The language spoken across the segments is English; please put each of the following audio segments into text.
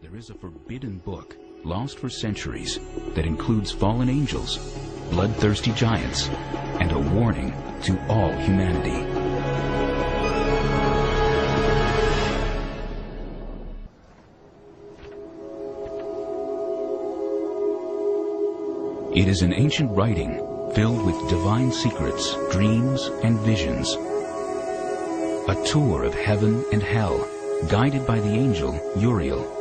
There is a forbidden book, lost for centuries, that includes fallen angels, bloodthirsty giants, and a warning to all humanity. It is an ancient writing filled with divine secrets, dreams, and visions. A tour of heaven and hell, guided by the angel Uriel.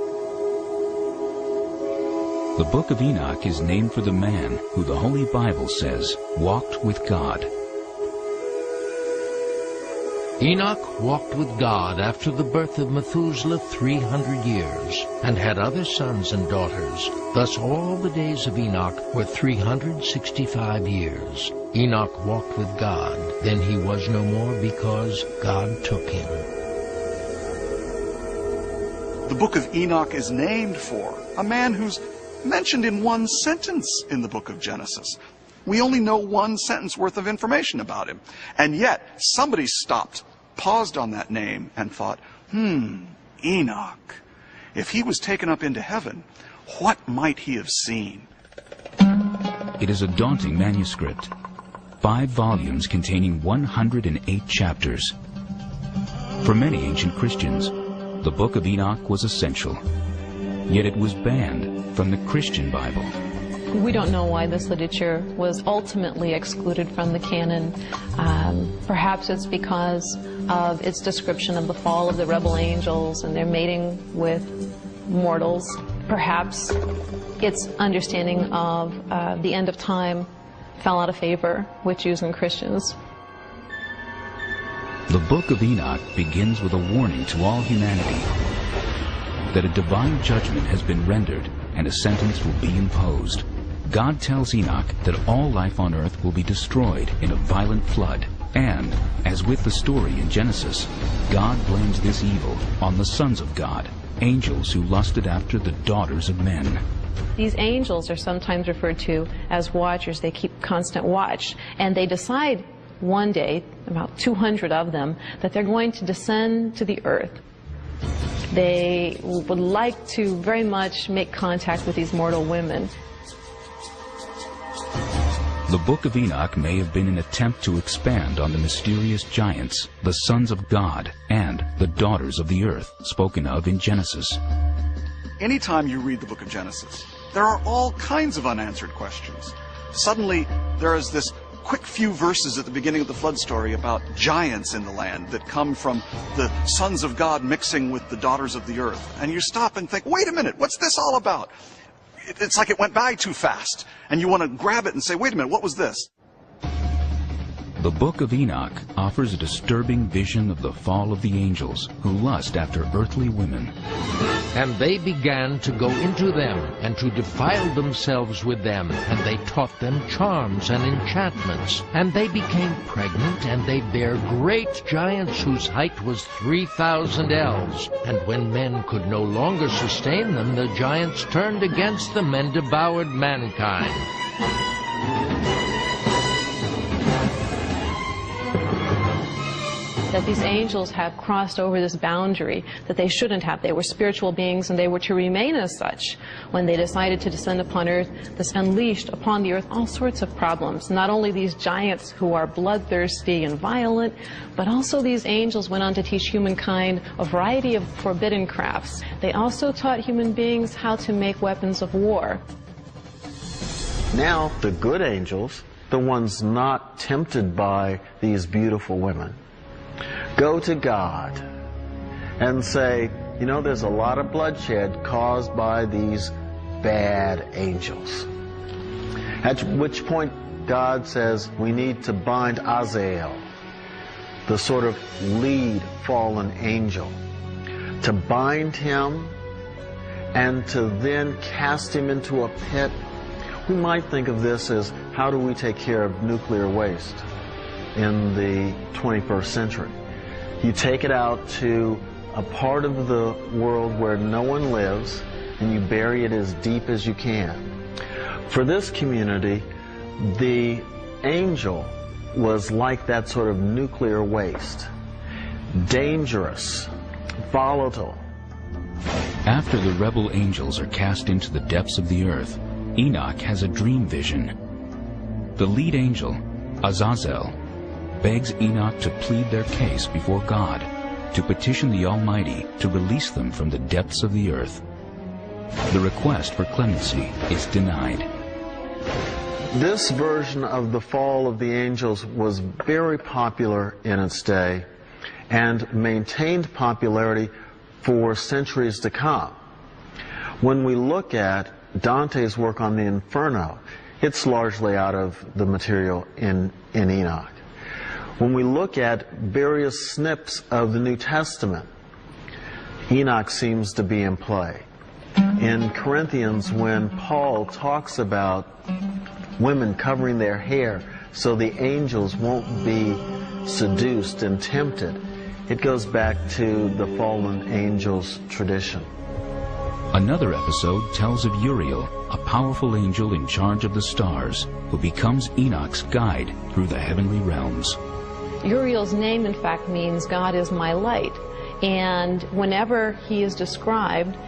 The Book of Enoch is named for the man who the Holy Bible says walked with God. Enoch walked with God after the birth of Methuselah 300 years, and had other sons and daughters. Thus all the days of Enoch were 365 years. Enoch walked with God, then he was no more, because God took him. The Book of Enoch is named for a man who's mentioned in one sentence in the book of Genesis. We only know one sentence worth of information about him. And yet, somebody stopped, paused on that name, and thought, Enoch. If he was taken up into heaven, what might he have seen? It is a daunting manuscript. 5 volumes containing 108 chapters. For many ancient Christians, the Book of Enoch was essential. Yet it was banned from the Christian Bible. We don't know why this literature was ultimately excluded from the canon. Perhaps it's because of its description of the fall of the rebel angels and their mating with mortals. Perhaps its understanding of the end of time fell out of favor with Jews and Christians. The Book of Enoch begins with a warning to all humanity that a divine judgment has been rendered and a sentence will be imposed. God tells Enoch that all life on earth will be destroyed in a violent flood, and, as with the story in Genesis, God blames this evil on the sons of God, angels who lusted after the daughters of men. These angels are sometimes referred to as watchers. They keep constant watch, and they decide one day, about 200 of them, that they're going to descend to the earth. They would like to very much make contact with these mortal women. The Book of Enoch may have been an attempt to expand on the mysterious giants, the sons of God, and the daughters of the earth, spoken of in Genesis. Anytime you read the book of Genesis, there are all kinds of unanswered questions. Suddenly, there is this quick few verses at the beginning of the flood story about giants in the land that come from the sons of God mixing with the daughters of the earth. And you stop and think, wait a minute, what's this all about? It's like it went by too fast. And you want to grab it and say, wait a minute, what was this? The Book of Enoch offers a disturbing vision of the fall of the angels who lust after earthly women. And they began to go into them, and to defile themselves with them, and they taught them charms and enchantments. And they became pregnant, and they bare great giants whose height was 3,000 ells. And when men could no longer sustain them, the giants turned against them and devoured mankind. That these angels have crossed over this boundary that they shouldn't have. They were spiritual beings, and they were to remain as such. When they decided to descend upon earth, this unleashed upon the earth all sorts of problems. Not only these giants who are bloodthirsty and violent, but also these angels went on to teach humankind a variety of forbidden crafts. They also taught human beings how to make weapons of war. Now, the good angels, the ones not tempted by these beautiful women, go to God and say, you know, there's a lot of bloodshed caused by these bad angels. At which point God says we need to bind Azazel, the sort of lead fallen angel, to bind him and to then cast him into a pit. We might think of this as, how do we take care of nuclear waste in the 21st century? You take it out to a part of the world where no one lives, and you bury it as deep as you can. For this community, the angel was like that sort of nuclear waste. Dangerous, volatile. After the rebel angels are cast into the depths of the earth, Enoch has a dream vision. The lead angel, Azazel, begs Enoch to plead their case before God, to petition the Almighty to release them from the depths of the earth. The request for clemency is denied. This version of the fall of the angels was very popular in its day and maintained popularity for centuries to come. When we look at Dante's work on the Inferno, it's largely out of the material in Enoch. When we look at various snips of the New Testament, Enoch seems to be in play. In Corinthians, when Paul talks about women covering their hair so the angels won't be seduced and tempted, it goes back to the fallen angels tradition. Another episode tells of Uriel, a powerful angel in charge of the stars, who becomes Enoch's guide through the heavenly realms. Uriel's name, in fact, means God is my light. And whenever he is described,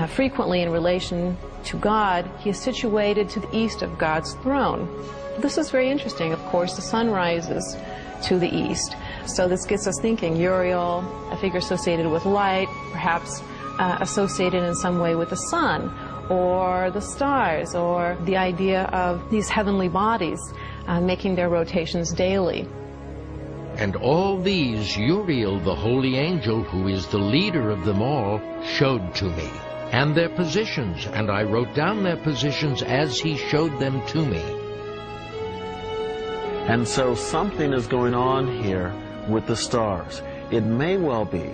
frequently in relation to God, he is situated to the east of God's throne. This is very interesting. Of course, the sun rises to the east. So this gets us thinking, Uriel, a figure associated with light, perhaps associated in some way with the sun, or the stars, or the idea of these heavenly bodies making their rotations daily. And all these Uriel, the holy angel, who is the leader of them all, showed to me, and their positions, and I wrote down their positions as he showed them to me. And so something is going on here with the stars. It may well be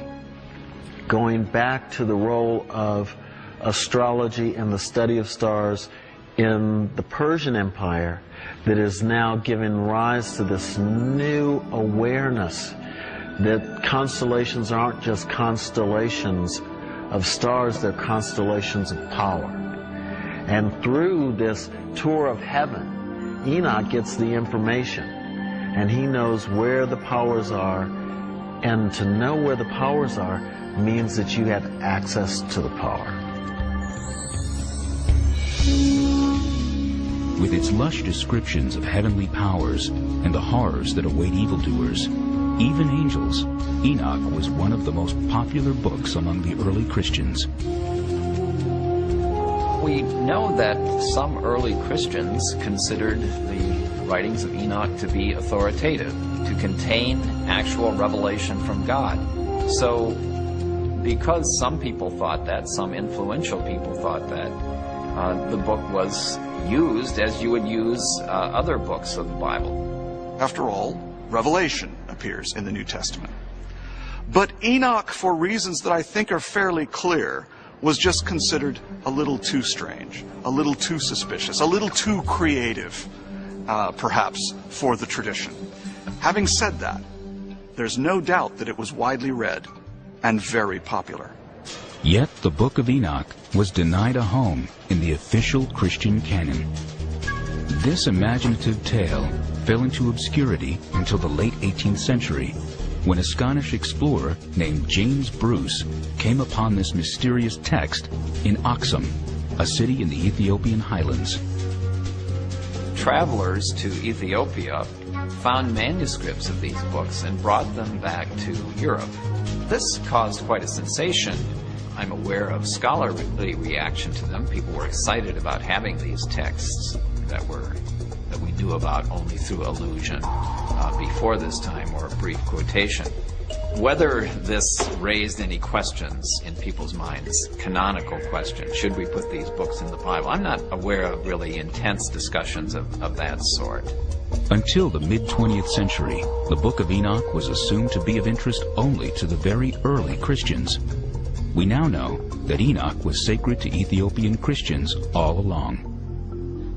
going back to the role of astrology and the study of stars in the Persian Empire that is now giving rise to this new awareness that constellations aren't just constellations of stars, they're constellations of power. And through this tour of heaven, Enoch gets the information, and he knows where the powers are. And to know where the powers are means that you have access to the power. With its lush descriptions of heavenly powers and the horrors that await evildoers, even angels, Enoch was one of the most popular books among the early Christians. We know that some early Christians considered the writings of Enoch to be authoritative, to contain actual revelation from God. So, because some people thought that, some influential people thought that, the book was used as you would use other books of the Bible. After all, Revelation appears in the New Testament. But Enoch, for reasons that I think are fairly clear, was just considered a little too strange, a little too suspicious, a little too creative, perhaps, for the tradition. Having said that, there's no doubt that it was widely read and very popular. Yet the Book of Enoch was denied a home in the official Christian canon. This imaginative tale fell into obscurity until the late 18th century, when a Scottish explorer named James Bruce came upon this mysterious text in Aksum, a city in the Ethiopian highlands. Travelers to Ethiopia found manuscripts of these books and brought them back to Europe. This caused quite a sensation. I'm aware of scholarly reaction to them. People were excited about having these texts that we knew about only through allusion before this time, or a brief quotation. Whether this raised any questions in people's minds, canonical questions, should we put these books in the Bible? I'm not aware of really intense discussions of that sort. Until the mid-20th century, the Book of Enoch was assumed to be of interest only to the very early Christians. We now know that Enoch was sacred to Ethiopian Christians all along.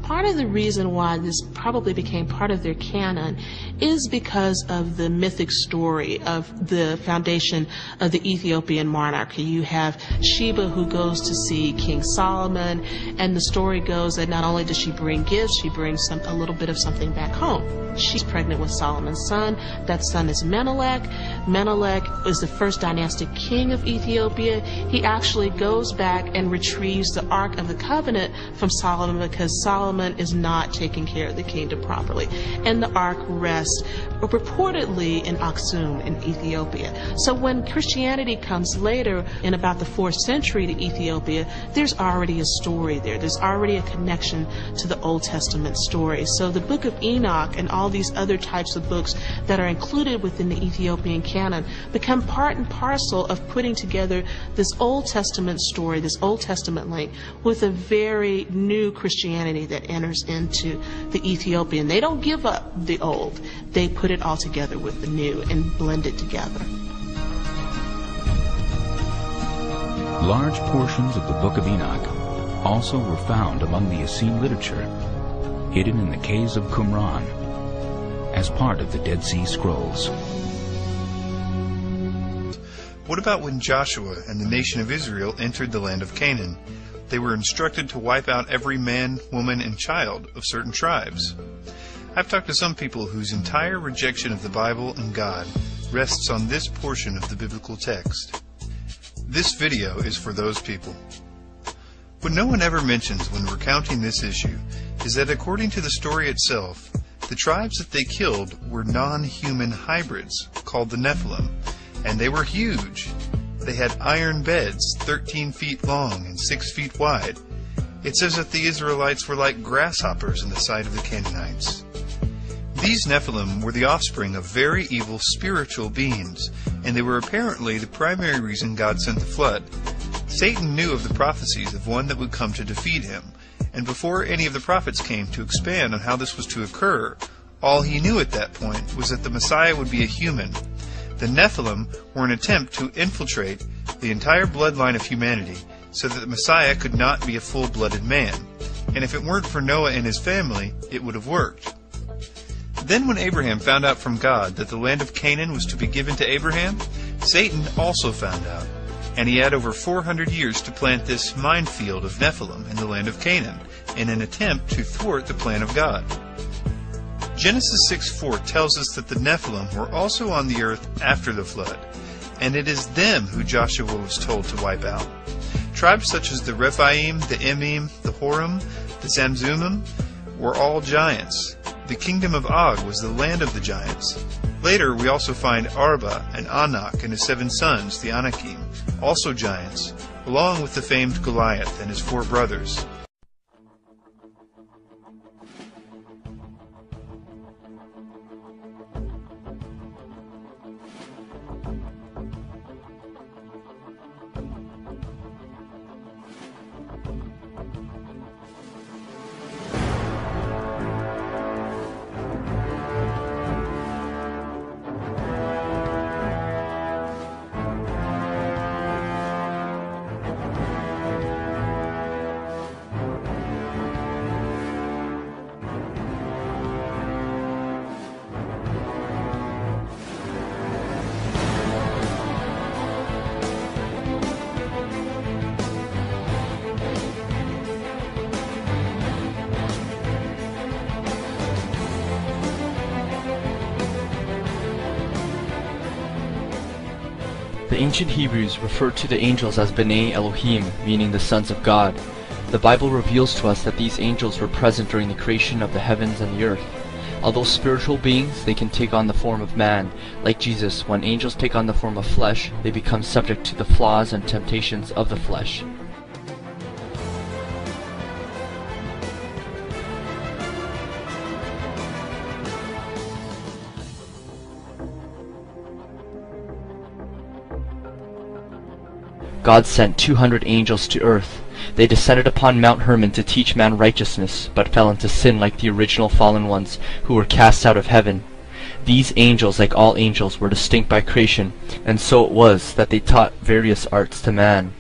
Part of the reason why this probably became part of their canon is because of the mythic story of the foundation of the Ethiopian monarchy. You have Sheba, who goes to see King Solomon, and the story goes that not only does she bring gifts, she brings a little bit of something back home. She's pregnant with Solomon's son. That son is Menelik. Menelik is the first dynastic king of Ethiopia. He actually goes back and retrieves the Ark of the Covenant from Solomon because Solomon is not taking care of the kingdom properly. And the Ark rests reportedly in Aksum in Ethiopia. So when Christianity comes later in about the 4th century to Ethiopia, there's already a story there. There's already a connection to the Old Testament story. So the Book of Enoch and all these other types of books that are included within the Ethiopian canon become part and parcel of putting together this Old Testament story, this Old Testament link, with a very new Christianity that enters into the Ethiopian. They don't give up the old. They put it all together with the new and blend it together. Large portions of the Book of Enoch also were found among the Essene literature, hidden in the caves of Qumran, as part of the Dead Sea Scrolls. What about when Joshua and the nation of Israel entered the land of Canaan? They were instructed to wipe out every man, woman, and child of certain tribes. I've talked to some people whose entire rejection of the Bible and God rests on this portion of the biblical text. This video is for those people. What no one ever mentions when recounting this issue is that according to the story itself, the tribes that they killed were non-human hybrids called the Nephilim, and they were huge. They had iron beds 13 feet long and 6 feet wide. It says that the Israelites were like grasshoppers in the sight of the Canaanites. These Nephilim were the offspring of very evil spiritual beings, and they were apparently the primary reason God sent the flood. Satan knew of the prophecies of one that would come to defeat him, and before any of the prophets came to expand on how this was to occur, all he knew at that point was that the Messiah would be a human. The Nephilim were an attempt to infiltrate the entire bloodline of humanity so that the Messiah could not be a full-blooded man. And if it weren't for Noah and his family, it would have worked. Then when Abraham found out from God that the land of Canaan was to be given to Abraham, Satan also found out. and he had over 400 years to plant this minefield of Nephilim in the land of Canaan, in an attempt to thwart the plan of God. Genesis 6:4 tells us that the Nephilim were also on the earth after the flood, and it is them who Joshua was told to wipe out. Tribes such as the Rephaim, the Emim, the Horim, the Zamzummim were all giants. The kingdom of Og was the land of the giants. Later, we also find Arba and Anak and his 7 sons, the Anakim, also giants, along with the famed Goliath and his 4 brothers. The ancient Hebrews referred to the angels as B'nai Elohim, meaning the sons of God. The Bible reveals to us that these angels were present during the creation of the heavens and the earth. Although spiritual beings, they can take on the form of man. Like Jesus, when angels take on the form of flesh, they become subject to the flaws and temptations of the flesh. God sent 200 angels to earth. They descended upon Mount Hermon to teach man righteousness, but fell into sin like the original fallen ones, who were cast out of heaven. These angels, like all angels, were distinct by creation, and so it was that they taught various arts to man.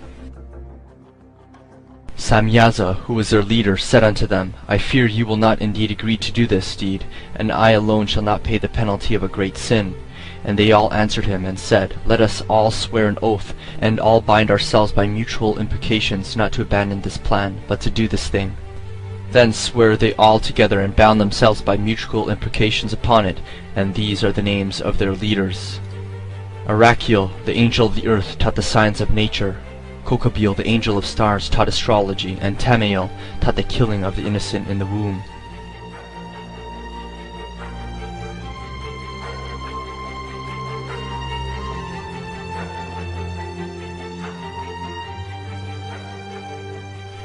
Samyaza, who was their leader, said unto them, I fear you will not indeed agree to do this deed, and I alone shall not pay the penalty of a great sin. And they all answered him, and said, Let us all swear an oath, and all bind ourselves by mutual imprecations, not to abandon this plan, but to do this thing. Then sware they all together, and bound themselves by mutual imprecations upon it, and these are the names of their leaders. Arachiel, the angel of the earth, taught the science of nature. Kokabeel, the angel of stars, taught astrology, and Tamael taught the killing of the innocent in the womb.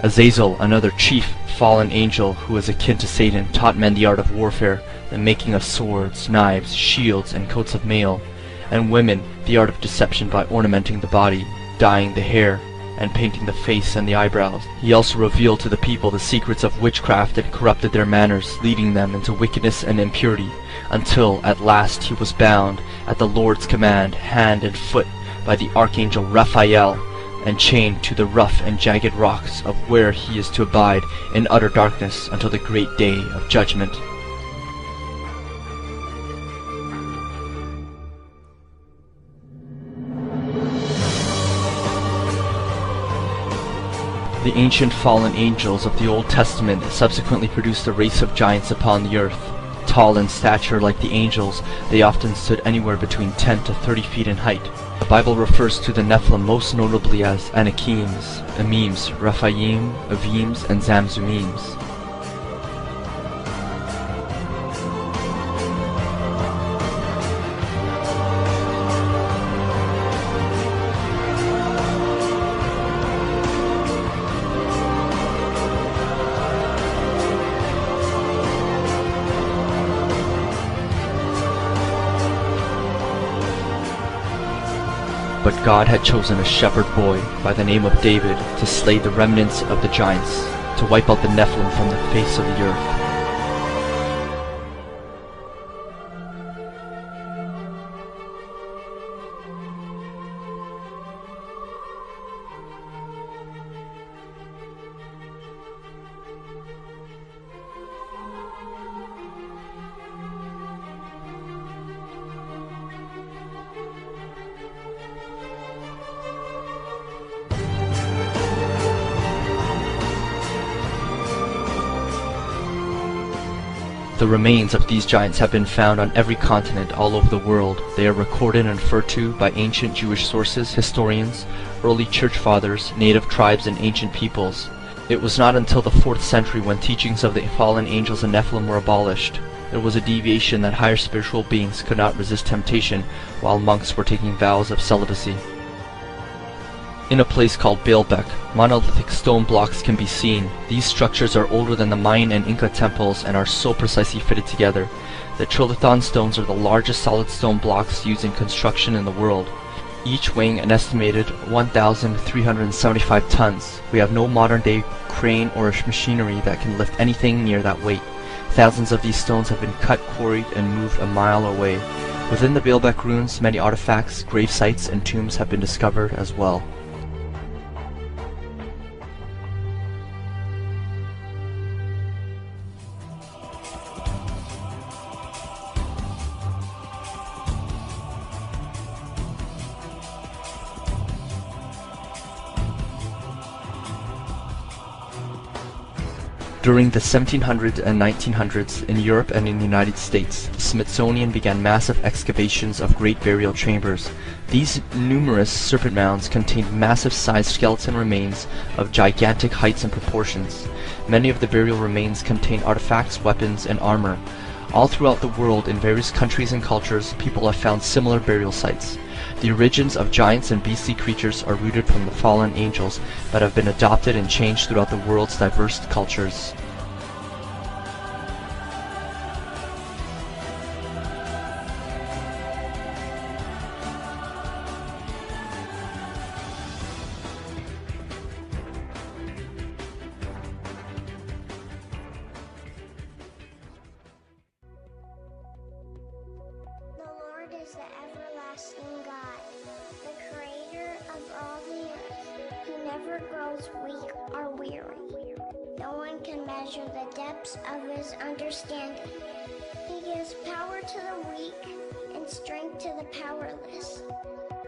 Azazel, another chief fallen angel who was akin to Satan, taught men the art of warfare, the making of swords, knives, shields, and coats of mail, and women the art of deception by ornamenting the body, dyeing the hair, and painting the face and the eyebrows. He also revealed to the people the secrets of witchcraft and corrupted their manners, leading them into wickedness and impurity, until at last he was bound, at the Lord's command, hand and foot, by the archangel Raphael, and chained to the rough and jagged rocks of where he is to abide in utter darkness until the great day of judgment. The ancient fallen angels of the Old Testament subsequently produced a race of giants upon the earth. Tall in stature like the angels, they often stood anywhere between 10 to 30 feet in height. The Bible refers to the Nephilim most notably as Anakims, Emims, Rephaim, Avims, and Zamzummims. But God had chosen a shepherd boy by the name of David to slay the remnants of the giants, to wipe out the Nephilim from the face of the earth. The remains of these giants have been found on every continent all over the world. They are recorded and referred to by ancient Jewish sources, historians, early church fathers, native tribes, and ancient peoples. It was not until the 4th century when teachings of the fallen angels and Nephilim were abolished. There was a deviation that higher spiritual beings could not resist temptation while monks were taking vows of celibacy. In a place called Baalbek, monolithic stone blocks can be seen. These structures are older than the Mayan and Inca temples and are so precisely fitted together. The trilithon stones are the largest solid stone blocks used in construction in the world, each weighing an estimated 1,375 tons. We have no modern-day crane or machinery that can lift anything near that weight. Thousands of these stones have been cut, quarried, and moved a mile away. Within the Baalbek ruins, many artifacts, grave sites, and tombs have been discovered as well. During the 1700s and 1900s in Europe and in the United States, the Smithsonian began massive excavations of great burial chambers. These numerous serpent mounds contained massive-sized skeleton remains of gigantic heights and proportions. Many of the burial remains contain artifacts, weapons, and armor. All throughout the world, in various countries and cultures, people have found similar burial sites. The origins of giants and beastly creatures are rooted from the fallen angels, but have been adopted and changed throughout the world's diverse cultures. Is the everlasting God, the creator of all the earth, who never grows weak or weary. No one can measure the depths of his understanding. He gives power to the weak and strength to the powerless.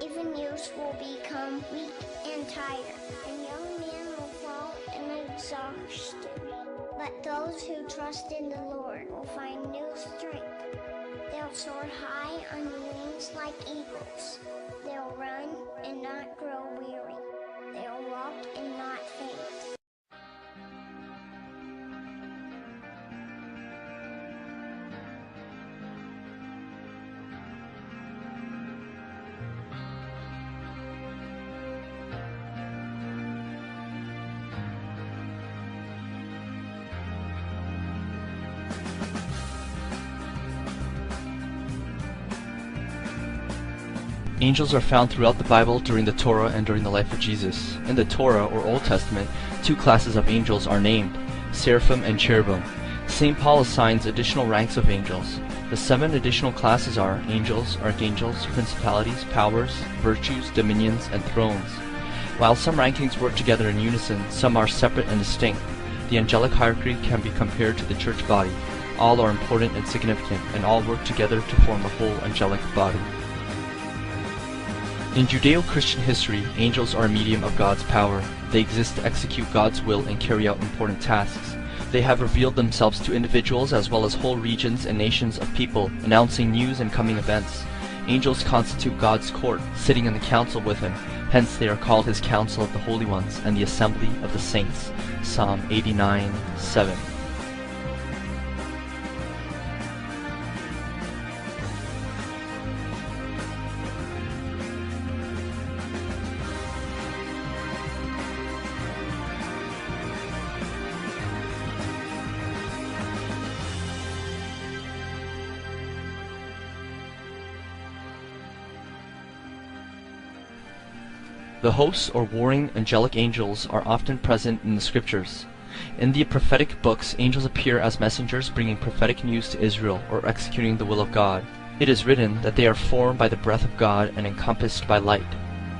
Even youths will become weak and tired, and young men will fall in exhaustion. But those who trust in the Lord will find new strength. They'll soar high on wings like eagles. They'll run and not grow weary. They'll walk and not faint. Angels are found throughout the Bible, during the Torah, and during the life of Jesus. In the Torah, or Old Testament, 2 classes of angels are named, seraphim and cherubim. St. Paul assigns additional ranks of angels. The 7 additional classes are angels, archangels, principalities, powers, virtues, dominions, and thrones. While some rankings work together in unison, some are separate and distinct. The angelic hierarchy can be compared to the church body. All are important and significant, and all work together to form the whole angelic body. In Judeo-Christian history, angels are a medium of God's power. They exist to execute God's will and carry out important tasks. They have revealed themselves to individuals as well as whole regions and nations of people, announcing news and coming events. Angels constitute God's court, sitting in the council with him. Hence they are called his council of the holy ones and the assembly of the saints. Psalm 89:7. The hosts or warring angelic angels are often present in the scriptures. In the prophetic books, angels appear as messengers bringing prophetic news to Israel or executing the will of God. It is written that they are formed by the breath of God and encompassed by light.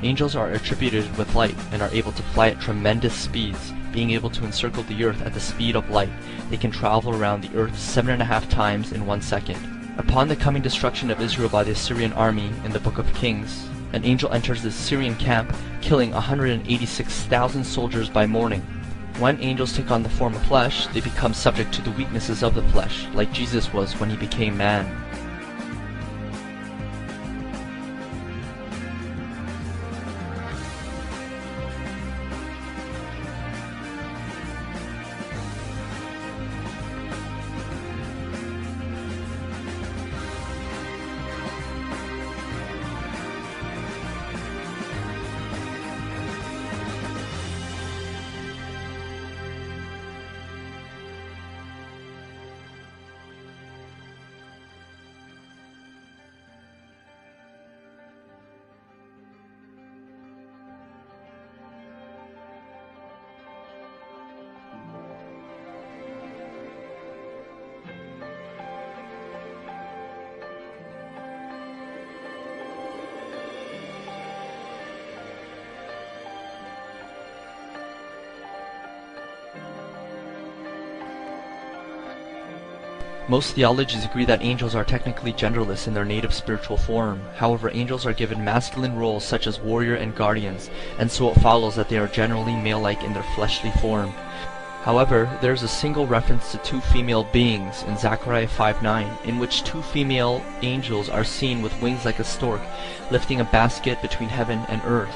Angels are attributed with light and are able to fly at tremendous speeds, being able to encircle the earth at the speed of light. They can travel around the earth 7.5 times in 1 second. Upon the coming destruction of Israel by the Assyrian army in the Book of Kings, an angel enters the Syrian camp, killing 186,000 soldiers by morning. When angels take on the form of flesh, they become subject to the weaknesses of the flesh, like Jesus was when he became man. Most theologies agree that angels are technically genderless in their native spiritual form. However, angels are given masculine roles such as warrior and guardians, and so it follows that they are generally male-like in their fleshly form. However, there is a single reference to two female beings in Zechariah 5:9, in which two female angels are seen with wings like a stork, lifting a basket between heaven and earth.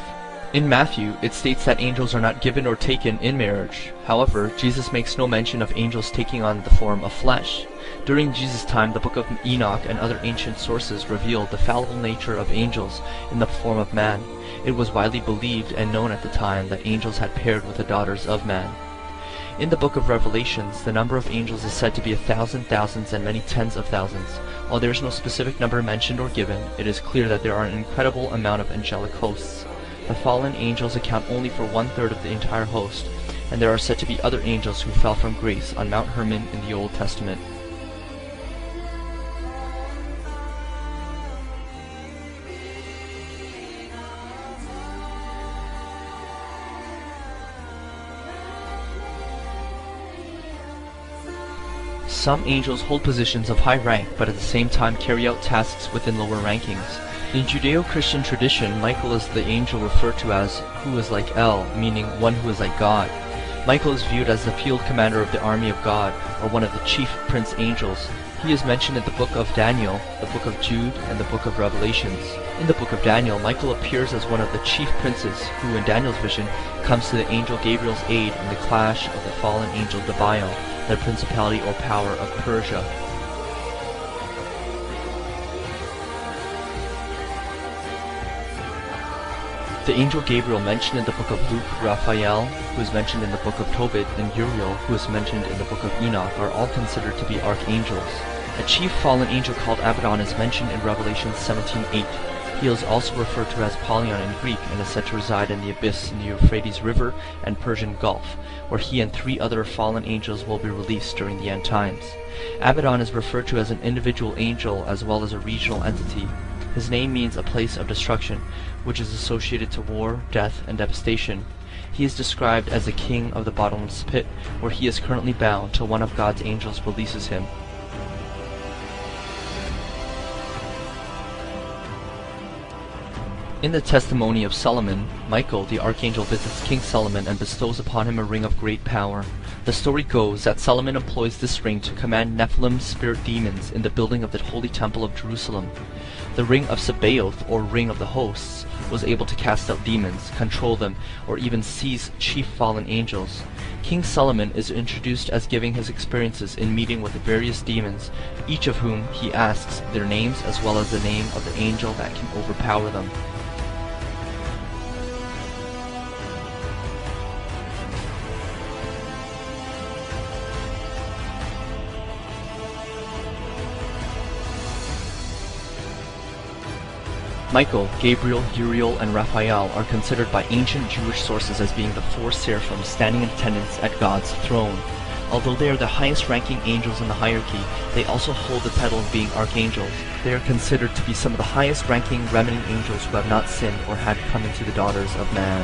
In Matthew, it states that angels are not given or taken in marriage. However, Jesus makes no mention of angels taking on the form of flesh. During Jesus' time, the book of Enoch and other ancient sources revealed the fallible nature of angels in the form of man. It was widely believed and known at the time that angels had paired with the daughters of man. In the book of Revelations, the number of angels is said to be 1,000 thousands and many tens of thousands. While there is no specific number mentioned or given, it is clear that there are an incredible amount of angelic hosts. The fallen angels account only for 1/3 of the entire host, and there are said to be other angels who fell from grace on Mount Hermon in the Old Testament. Some angels hold positions of high rank, but at the same time carry out tasks within lower rankings. In Judeo-Christian tradition, Michael is the angel referred to as who is like El, meaning one who is like God. Michael is viewed as the field commander of the army of God, or one of the chief prince angels. He is mentioned in the book of Daniel, the book of Jude, and the book of Revelations. In the book of Daniel, Michael appears as one of the chief princes, who in Daniel's vision comes to the angel Gabriel's aid in the clash of the fallen angel Debiel, the principality or power of Persia. The angel Gabriel mentioned in the book of Luke, Raphael, who is mentioned in the book of Tobit, and Uriel, who is mentioned in the book of Enoch, are all considered to be archangels. A chief fallen angel called Abaddon is mentioned in Revelation 17:8. He is also referred to as Apollyon in Greek and is said to reside in the abyss in the Euphrates River and Persian Gulf, where he and 3 other fallen angels will be released during the end times. Abaddon is referred to as an individual angel as well as a regional entity. His name means a place of destruction, which is associated to war, death, and devastation. He is described as the king of the bottomless pit, where he is currently bound till one of God's angels releases him. In the testimony of Solomon, Michael, the archangel, visits King Solomon and bestows upon him a ring of great power. The story goes that Solomon employs this ring to command Nephilim spirit demons in the building of the holy temple of Jerusalem. The ring of Sabaoth, or ring of the hosts, was able to cast out demons, control them, or even seize chief fallen angels. King Solomon is introduced as giving his experiences in meeting with the various demons, each of whom he asks their names as well as the name of the angel that can overpower them. Michael, Gabriel, Uriel, and Raphael are considered by ancient Jewish sources as being the 4 seraphim standing in attendance at God's throne. Although they are the highest-ranking angels in the hierarchy, they also hold the title of being archangels. They are considered to be some of the highest-ranking remnant angels who have not sinned or had come into the daughters of man.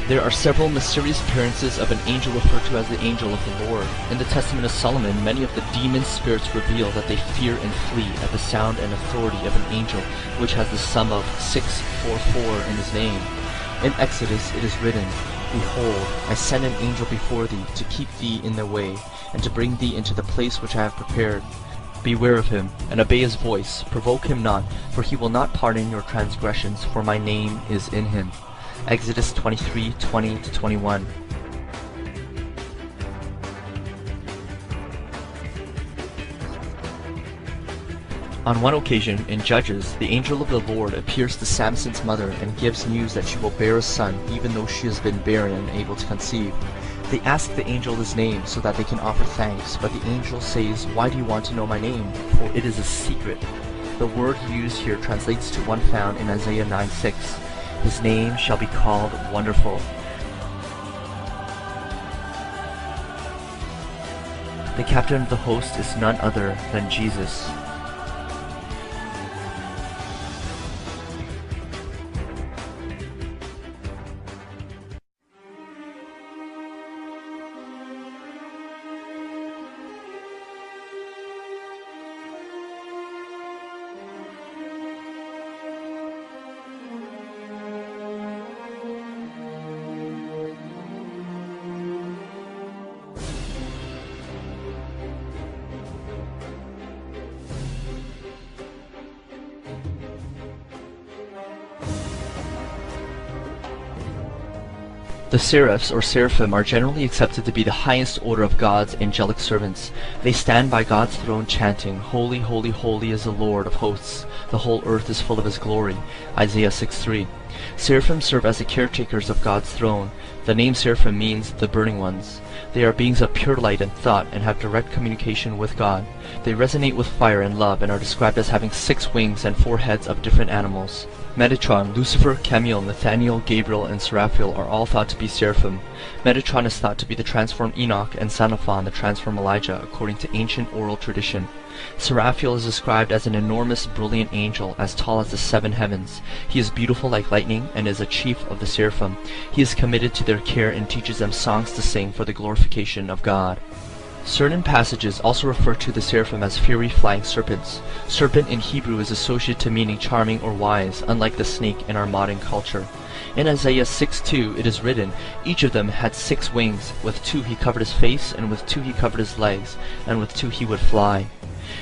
There are several mysterious appearances of an angel referred to as the angel of the Lord. In the Testament of Solomon, many of the demon spirits reveal that they fear and flee at the sound and authority of an angel, which has the sum of 644 in his name. In Exodus it is written, Behold, I send an angel before thee, to keep thee in the way, and to bring thee into the place which I have prepared. Beware of him, and obey his voice. Provoke him not, for he will not pardon your transgressions, for my name is in him. Exodus 23:20-21. On one occasion, in Judges, the angel of the Lord appears to Samson's mother and gives news that she will bear a son, even though she has been barren and unable to conceive. They ask the angel his name so that they can offer thanks, but the angel says, Why do you want to know my name? For it is a secret. The word used here translates to one found in Isaiah 9:6. His name shall be called Wonderful. The captain of the host is none other than Jesus. The seraphs or seraphim are generally accepted to be the highest order of God's angelic servants. They stand by God's throne chanting, Holy, holy, holy is the Lord of hosts. The whole earth is full of his glory. Isaiah 6:3. Seraphim serve as the caretakers of God's throne. The name seraphim means the burning ones. They are beings of pure light and thought and have direct communication with God. They resonate with fire and love and are described as having 6 wings and 4 heads of different animals. Metatron, Lucifer, Chemiel, Nathaniel, Gabriel, and Seraphiel are all thought to be seraphim. Metatron is thought to be the transformed Enoch and Xenophon, the transformed Elijah, according to ancient oral tradition. Seraphiel is described as an enormous, brilliant angel, as tall as the 7 heavens. He is beautiful like lightning and is a chief of the seraphim. He is committed to their care and teaches them songs to sing for the glorification of God. Certain passages also refer to the seraphim as fiery flying serpents. Serpent in Hebrew is associated to meaning charming or wise, unlike the snake in our modern culture. In Isaiah 6:2 it is written, Each of them had 6 wings, with 2 he covered his face, and with 2 he covered his legs, and with 2 he would fly.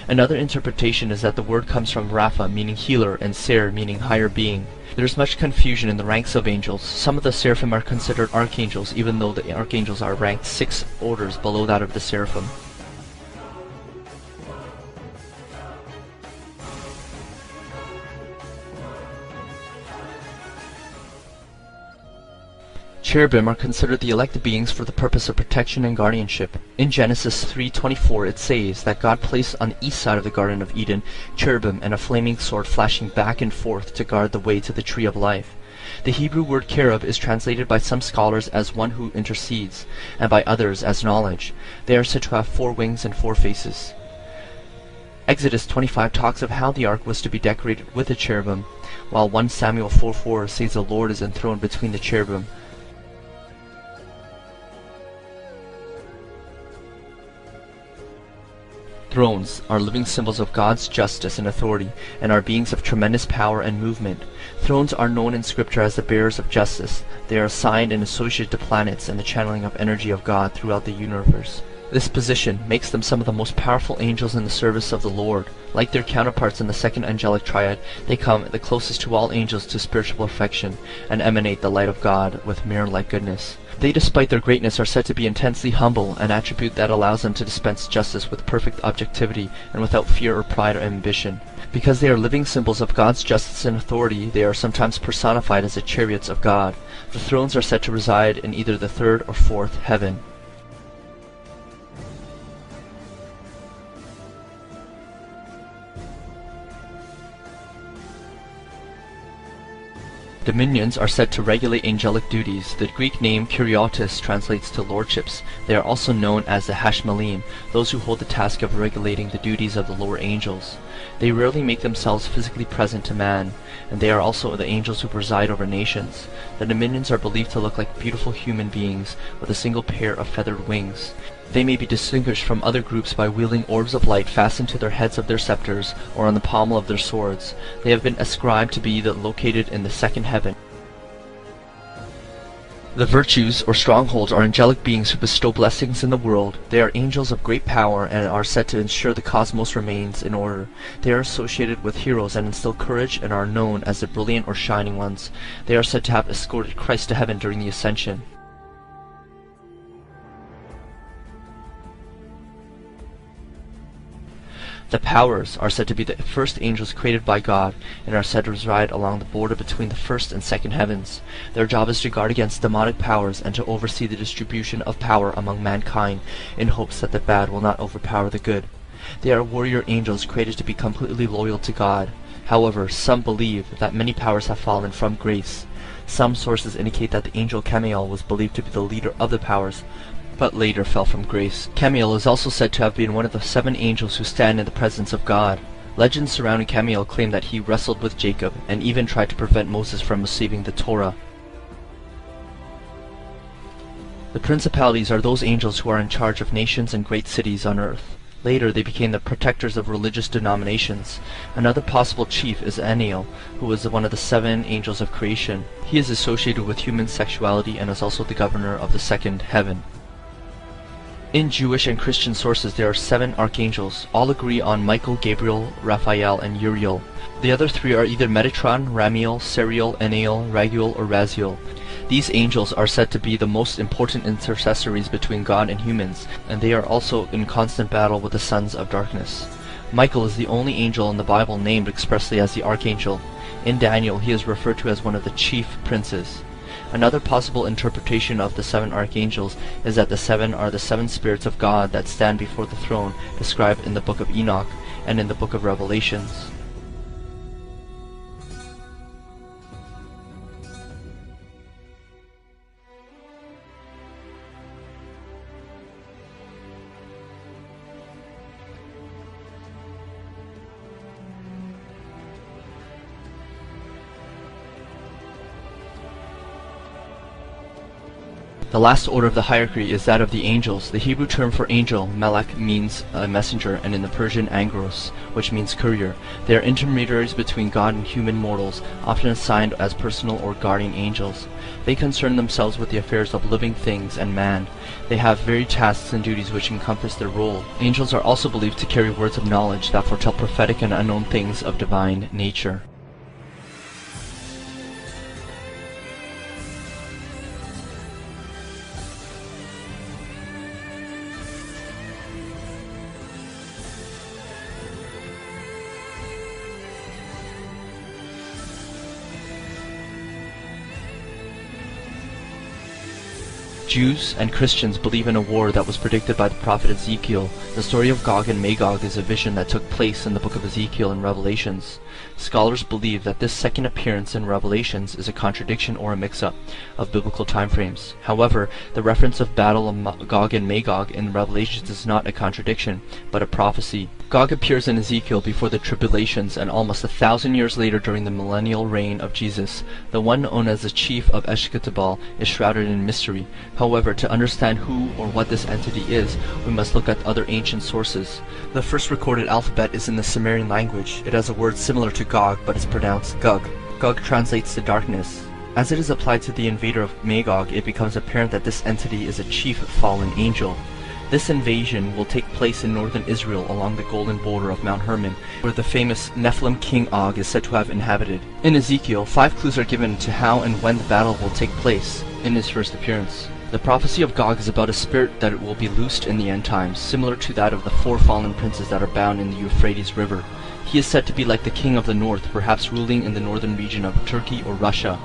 Another interpretation is that the word comes from Rapha, meaning healer, and Ser, meaning higher being. There is much confusion in the ranks of angels. Some of the seraphim are considered archangels, even though the archangels are ranked 6 orders below that of the seraphim. Cherubim are considered the elected beings for the purpose of protection and guardianship. In Genesis 3:24 it says that God placed on the east side of the Garden of Eden cherubim and a flaming sword flashing back and forth to guard the way to the tree of life. The Hebrew word cherub is translated by some scholars as one who intercedes, and by others as knowledge. They are said to have 4 wings and 4 faces. Exodus 25 talks of how the ark was to be decorated with a cherubim, while 1 Samuel 4:4 says the Lord is enthroned between the cherubim. Thrones are living symbols of God's justice and authority, and are beings of tremendous power and movement. Thrones are known in Scripture as the bearers of justice. They are assigned and associated to planets and the channeling of energy of God throughout the universe. This position makes them some of the most powerful angels in the service of the Lord. Like their counterparts in the second angelic triad, they come the closest to all angels to spiritual perfection, and emanate the light of God with mirror-like goodness. They, despite their greatness, are said to be intensely humble, an attribute that allows them to dispense justice with perfect objectivity and without fear or pride or ambition. Because they are living symbols of God's justice and authority, they are sometimes personified as the chariots of God. The thrones are said to reside in either the 3rd or 4th heaven. Dominions are said to regulate angelic duties. The Greek name kuriotes translates to lordships. They are also known as the hashmalim, those who hold the task of regulating the duties of the lower angels. They rarely make themselves physically present to man, and they are also the angels who preside over nations. The dominions are believed to look like beautiful human beings with a single pair of feathered wings. They may be distinguished from other groups by wielding orbs of light fastened to their heads of their scepters or on the pommel of their swords. They have been ascribed to be located in the second heaven. The virtues, or strongholds, are angelic beings who bestow blessings in the world. They are angels of great power and are said to ensure the cosmos remains in order. They are associated with heroes and instill courage and are known as the brilliant or shining ones. They are said to have escorted Christ to heaven during the ascension. The powers are said to be the first angels created by God and are said to reside along the border between the first and second heavens. Their job is to guard against demonic powers and to oversee the distribution of power among mankind in hopes that the bad will not overpower the good. They are warrior angels created to be completely loyal to God. However, some believe that many powers have fallen from grace. Some sources indicate that the angel Camiel was believed to be the leader of the powers, but later fell from grace. Camiel is also said to have been one of the 7 angels who stand in the presence of God. Legends surrounding Camiel claim that he wrestled with Jacob and even tried to prevent Moses from receiving the Torah. The principalities are those angels who are in charge of nations and great cities on earth. Later they became the protectors of religious denominations. Another possible chief is Aniel, who was one of the 7 angels of creation. He is associated with human sexuality and is also the governor of the second heaven. In Jewish and Christian sources there are 7 archangels. All agree on Michael, Gabriel, Raphael, and Uriel. The other 3 are either Metatron, Ramiel, Seriel, Enel, Raguel, or Raziel. These angels are said to be the most important intercessories between God and humans, and they are also in constant battle with the sons of darkness. Michael is the only angel in the Bible named expressly as the archangel. In Daniel he is referred to as one of the chief princes. Another possible interpretation of the 7 archangels is that the 7 are the 7 spirits of God that stand before the throne described in the book of Enoch and in the book of Revelations. The last order of the hierarchy is that of the angels. The Hebrew term for angel, malak, means a messenger, and in the Persian angros, which means courier. They are intermediaries between God and human mortals, often assigned as personal or guardian angels. They concern themselves with the affairs of living things and man. They have varied tasks and duties which encompass their role. Angels are also believed to carry words of knowledge that foretell prophetic and unknown things of divine nature. Jews and Christians believe in a war that was predicted by the prophet Ezekiel. The story of Gog and Magog is a vision that took place in the book of Ezekiel and Revelations. Scholars believe that this second appearance in Revelations is a contradiction or a mix-up of biblical timeframes. However, the reference of battle of Gog and Magog in Revelations is not a contradiction, but a prophecy. Gog appears in Ezekiel before the tribulations and almost 1,000 years later during the millennial reign of Jesus. The one known as the chief of Eshketebal is shrouded in mystery. However, to understand who or what this entity is, we must look at other ancient sources. The first recorded alphabet is in the Sumerian language. It has a word similar to Gog, but is pronounced Gug. Gug translates to darkness. As it is applied to the invader of Magog, it becomes apparent that this entity is a chief fallen angel. This invasion will take place in northern Israel along the golden border of Mount Hermon, where the famous Nephilim king Og is said to have inhabited. In Ezekiel, 5 clues are given to how and when the battle will take place in his first appearance. The prophecy of Gog is about a spirit that will be loosed in the end times, similar to that of the 4 fallen princes that are bound in the Euphrates River. He is said to be like the king of the north, perhaps ruling in the northern region of Turkey or Russia.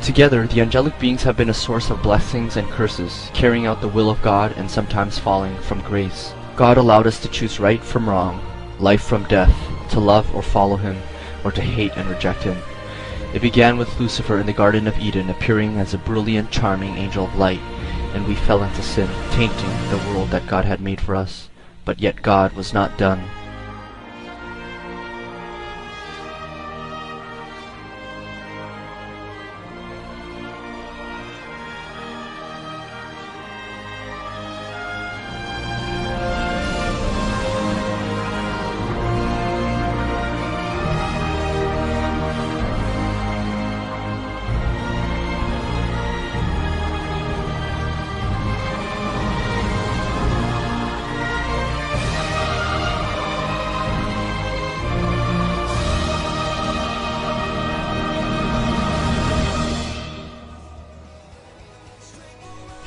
Together, the angelic beings have been a source of blessings and curses, carrying out the will of God and sometimes falling from grace. God allowed us to choose right from wrong. life from death, to love or follow him, or to hate and reject him. It began with Lucifer in the Garden of Eden appearing as a brilliant, charming angel of light, and we fell into sin, tainting the world that God had made for us. But yet God was not done.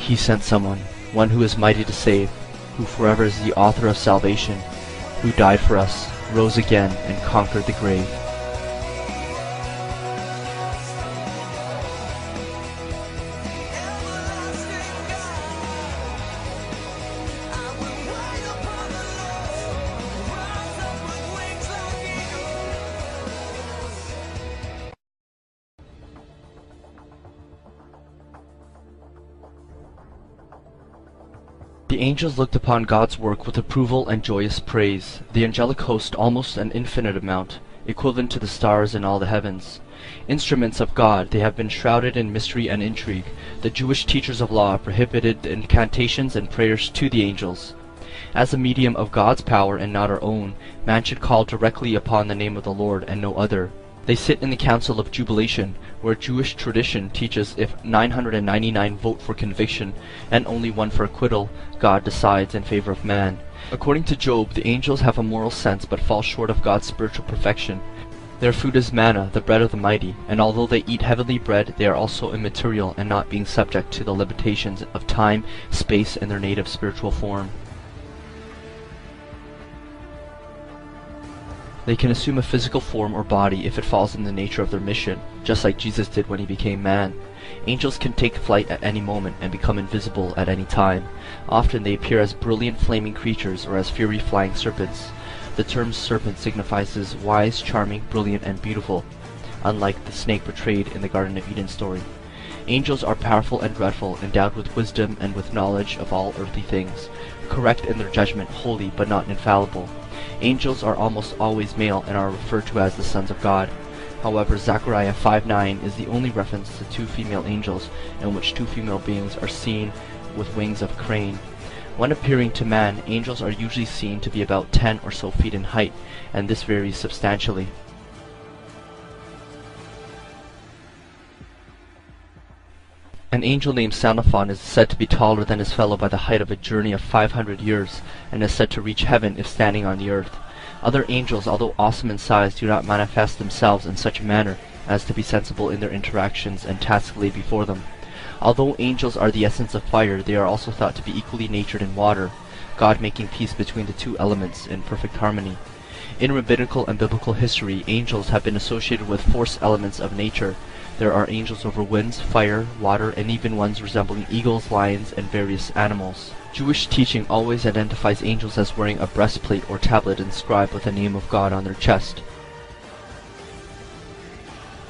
He sent someone, one who is mighty to save, who forever is the author of salvation, who died for us, rose again, and conquered the grave. The angels looked upon God's work with approval and joyous praise, the angelic host almost an infinite amount, equivalent to the stars in all the heavens. Instruments of God, they have been shrouded in mystery and intrigue. The Jewish teachers of law prohibited incantations and prayers to the angels. As a medium of God's power and not our own, man should call directly upon the name of the Lord and no other. They sit in the Council of Jubilation, where Jewish tradition teaches if 999 vote for conviction and only one for acquittal, God decides in favor of man. According to Job, the angels have a moral sense but fall short of God's spiritual perfection. Their food is manna, the bread of the mighty, and although they eat heavenly bread, they are also immaterial and not being subject to the limitations of time, space, and their native spiritual form. They can assume a physical form or body if it falls in the nature of their mission, just like Jesus did when he became man. Angels can take flight at any moment and become invisible at any time. Often they appear as brilliant flaming creatures or as fiery flying serpents. The term serpent signifies wise, charming, brilliant, and beautiful, unlike the snake portrayed in the Garden of Eden story. Angels are powerful and dreadful, endowed with wisdom and with knowledge of all earthly things, correct in their judgment, holy but not infallible. Angels are almost always male and are referred to as the sons of God. However, Zechariah 5:9 is the only reference to two female angels in which two female beings are seen with wings of crane. When appearing to man, angels are usually seen to be about 10 or so feet in height, and this varies substantially. An angel named Xenophon is said to be taller than his fellow by the height of a journey of 500 years, and is said to reach heaven if standing on the earth. Other angels, although awesome in size, do not manifest themselves in such a manner as to be sensible in their interactions and tasks laid before them. Although angels are the essence of fire, they are also thought to be equally natured in water, God making peace between the two elements in perfect harmony. In rabbinical and biblical history, angels have been associated with force elements of nature. There are angels over winds, fire, water, and even ones resembling eagles, lions, and various animals. Jewish teaching always identifies angels as wearing a breastplate or tablet inscribed with the name of God on their chest.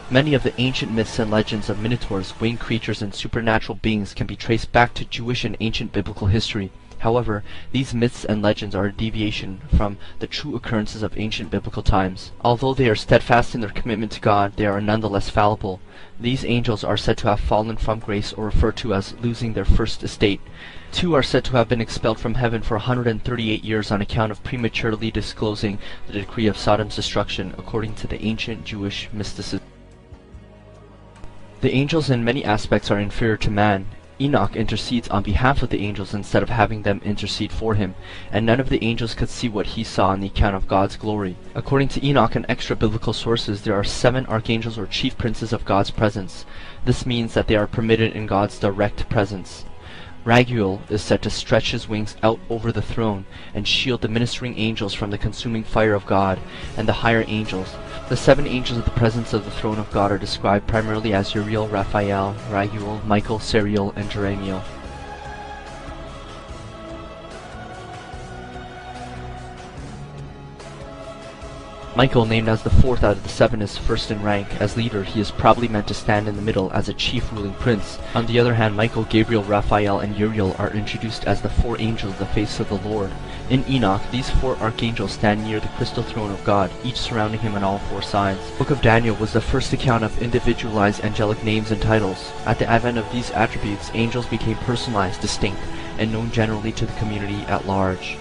Many of the ancient myths and legends of minotaurs, winged creatures, and supernatural beings can be traced back to Jewish and ancient biblical history. However, these myths and legends are a deviation from the true occurrences of ancient biblical times. Although they are steadfast in their commitment to God, they are nonetheless fallible. These angels are said to have fallen from grace, or referred to as losing their first estate. 2 are said to have been expelled from heaven for 138 years on account of prematurely disclosing the decree of Sodom's destruction, according to the ancient Jewish mysticism. The angels in many aspects are inferior to man. Enoch intercedes on behalf of the angels instead of having them intercede for him, and none of the angels could see what he saw on the account of God's glory. According to Enoch and extra-biblical sources, there are 7 archangels or chief princes of God's presence. This means that they are permitted in God's direct presence. Raguel is said to stretch his wings out over the throne and shield the ministering angels from the consuming fire of God and the higher angels. The 7 angels of the presence of the throne of God are described primarily as Uriel, Raphael, Raguel, Michael, Sariel, and Jeremiel. Michael, named as the fourth out of the seven, is first in rank. As leader, he is probably meant to stand in the middle as a chief ruling prince. On the other hand, Michael, Gabriel, Raphael, and Uriel are introduced as the four angels of the face of the Lord. In Enoch, these four archangels stand near the crystal throne of God, each surrounding him on all four sides. The Book of Daniel was the first account of individualized angelic names and titles. At the advent of these attributes, angels became personalized, distinct, and known generally to the community at large.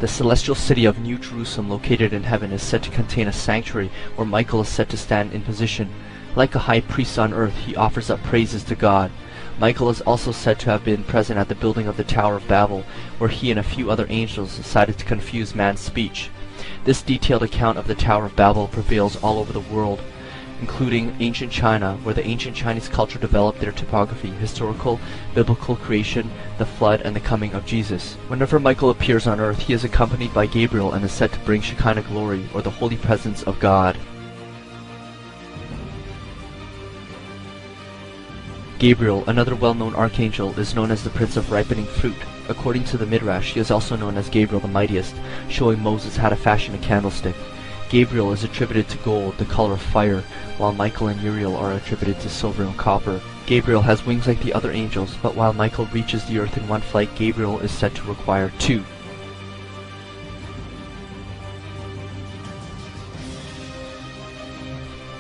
The celestial city of New Jerusalem, located in heaven, is said to contain a sanctuary where Michael is said to stand in position. Like a high priest on earth, he offers up praises to God. Michael is also said to have been present at the building of the Tower of Babel, where he and a few other angels decided to confuse man's speech. This detailed account of the Tower of Babel prevails all over the world, including ancient China, where the ancient Chinese culture developed their topography, historical, biblical creation, the flood, and the coming of Jesus. Whenever Michael appears on earth, he is accompanied by Gabriel and is said to bring Shekinah glory, or the holy presence of God. Gabriel, another well-known archangel, is known as the Prince of Ripening Fruit. According to the Midrash, he is also known as Gabriel the Mightiest, showing Moses how to fashion a candlestick. Gabriel is attributed to gold, the color of fire, while Michael and Uriel are attributed to silver and copper. Gabriel has wings like the other angels, but while Michael reaches the earth in one flight, Gabriel is said to require two.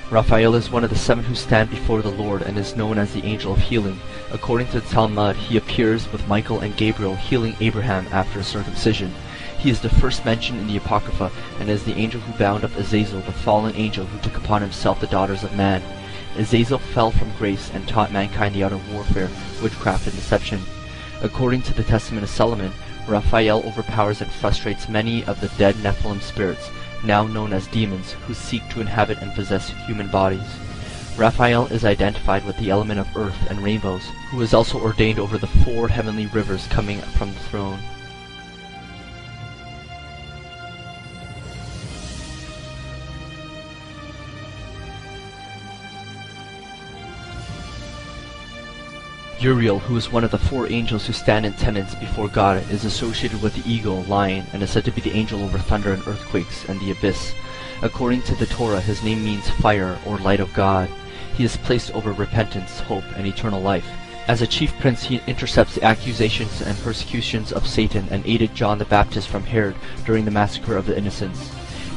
Raphael is one of the seven who stand before the Lord and is known as the Angel of Healing. According to the Talmud, he appears with Michael and Gabriel healing Abraham after circumcision. He is the first mention in the Apocrypha, and is the angel who bound up Azazel, the fallen angel who took upon himself the daughters of man. Azazel fell from grace and taught mankind the art of warfare, witchcraft, and deception. According to the Testament of Solomon, Raphael overpowers and frustrates many of the dead Nephilim spirits, now known as demons, who seek to inhabit and possess human bodies. Raphael is identified with the element of earth and rainbows, who is also ordained over the four heavenly rivers coming from the throne. Uriel, who is one of the four angels who stand in attendance before God, is associated with the eagle, lion, and is said to be the angel over thunder and earthquakes and the abyss. According to the Torah, his name means fire or light of God. He is placed over repentance, hope, and eternal life. As a chief prince, he intercepts the accusations and persecutions of Satan and aided John the Baptist from Herod during the massacre of the innocents.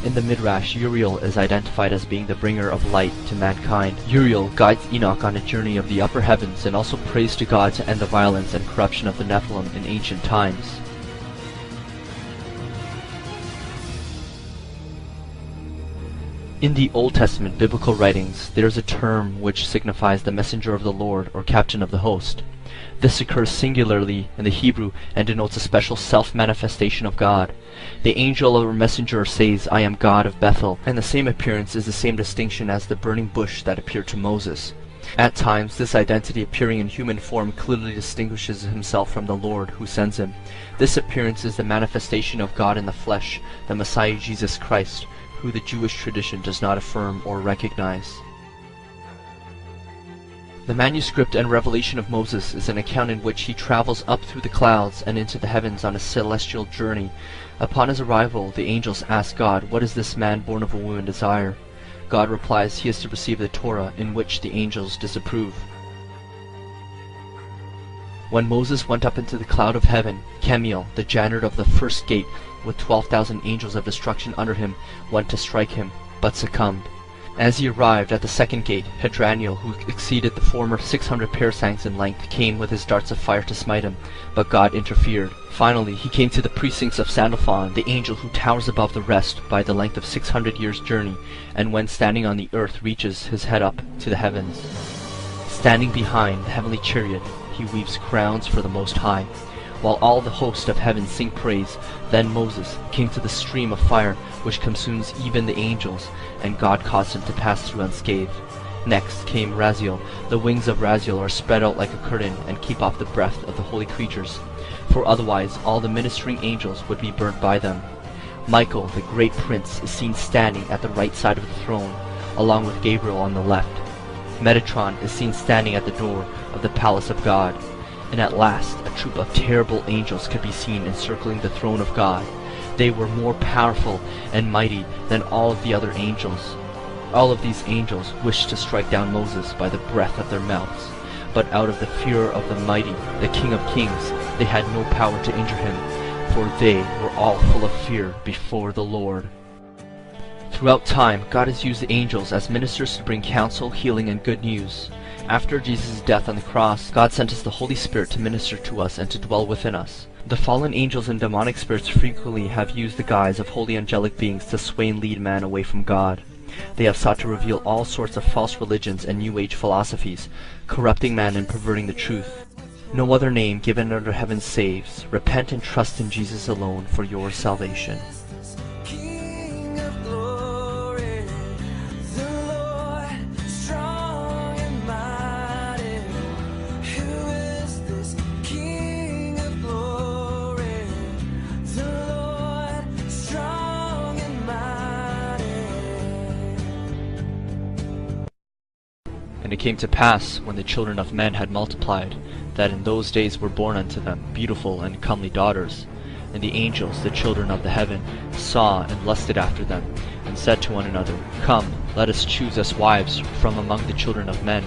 In the Midrash, Uriel is identified as being the bringer of light to mankind. Uriel guides Enoch on a journey of the upper heavens and also prays to God to end the violence and corruption of the Nephilim in ancient times. In the Old Testament biblical writings, there is a term which signifies the messenger of the Lord or captain of the host. This occurs singularly in the Hebrew and denotes a special self-manifestation of God. The angel or messenger says, "I am God of Bethel," and the same appearance is the same distinction as the burning bush that appeared to Moses. At times, this identity appearing in human form clearly distinguishes himself from the Lord who sends him. This appearance is the manifestation of God in the flesh, the Messiah Jesus Christ, who the Jewish tradition does not affirm or recognize. The manuscript and revelation of Moses is an account in which he travels up through the clouds and into the heavens on a celestial journey. Upon his arrival, the angels ask God, "What does this man born of a woman desire?" God replies he is to receive the Torah, in which the angels disapprove. When Moses went up into the cloud of heaven, Chemiel, the janitor of the first gate, with 12,000 angels of destruction under him, went to strike him, but succumbed. As he arrived at the second gate, Hadraniel, who exceeded the former 600 parasangs in length, came with his darts of fire to smite him, but God interfered. Finally, he came to the precincts of Sandalphon, the angel who towers above the rest by the length of 600 years' journey, and when standing on the earth reaches his head up to the heavens. Standing behind the heavenly chariot, he weaves crowns for the Most High, while all the host of heaven sing praise. Then Moses came to the stream of fire, which consumes even the angels, and God caused him to pass through unscathed. Next came Raziel. The wings of Raziel are spread out like a curtain and keep off the breath of the holy creatures, for otherwise all the ministering angels would be burnt by them. Michael, the great prince, is seen standing at the right side of the throne, along with Gabriel on the left. Metatron is seen standing at the door of the palace of God. And at last, a troop of terrible angels could be seen encircling the throne of God. They were more powerful and mighty than all of the other angels. All of these angels wished to strike down Moses by the breath of their mouths. But out of the fear of the mighty, the King of Kings, they had no power to injure him, for they were all full of fear before the Lord. Throughout time, God has used the angels as ministers to bring counsel, healing, and good news. After Jesus' death on the cross, God sent us the Holy Spirit to minister to us and to dwell within us. The fallen angels and demonic spirits frequently have used the guise of holy angelic beings to sway and lead man away from God. They have sought to reveal all sorts of false religions and New Age philosophies, corrupting man and perverting the truth. No other name given under heaven saves. Repent and trust in Jesus alone for your salvation. And it came to pass, when the children of men had multiplied, that in those days were born unto them beautiful and comely daughters. And the angels, the children of the heaven, saw and lusted after them, and said to one another, Come, let us choose us wives from among the children of men.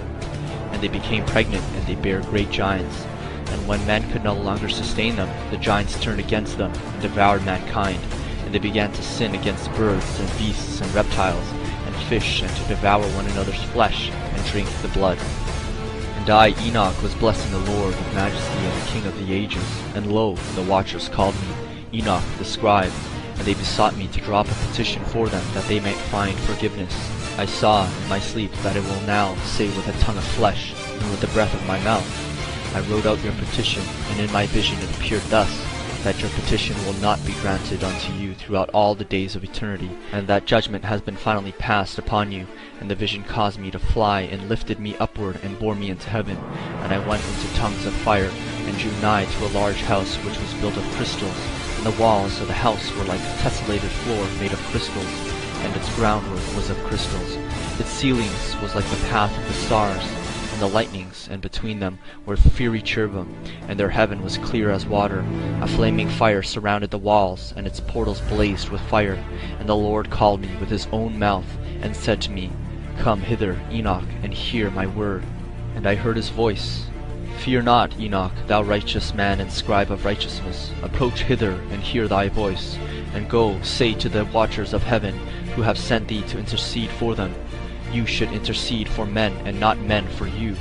And they became pregnant, and they bare great giants. And when men could no longer sustain them, the giants turned against them, and devoured mankind. And they began to sin against birds, and beasts, and reptiles, and fish, and to devour one another's flesh, and drink the blood. And I, Enoch, was blessing the Lord with majesty and the King of the ages. And lo, the watchers called me Enoch the scribe, and they besought me to draw up a petition for them, that they might find forgiveness. I saw in my sleep that it will now say with a tongue of flesh, and with the breath of my mouth, I wrote out your petition, and in my vision it appeared thus, that your petition will not be granted unto you throughout all the days of eternity, and that judgment has been finally passed upon you. And the vision caused me to fly, and lifted me upward, and bore me into heaven. And I went into tongues of fire, and drew nigh to a large house which was built of crystals. And the walls of the house were like a tessellated floor made of crystals, and its groundwork was of crystals. Its ceilings was like the path of the stars, and the lightnings, and between them were fiery cherubim, and their heaven was clear as water. A flaming fire surrounded the walls, and its portals blazed with fire. And the Lord called me with his own mouth, and said to me, Come hither, Enoch, and hear my word. And I heard his voice, Fear not, Enoch, thou righteous man and scribe of righteousness. Approach hither, and hear thy voice. And go, say to the watchers of heaven, who have sent thee to intercede for them, You should intercede for men, and not men for you.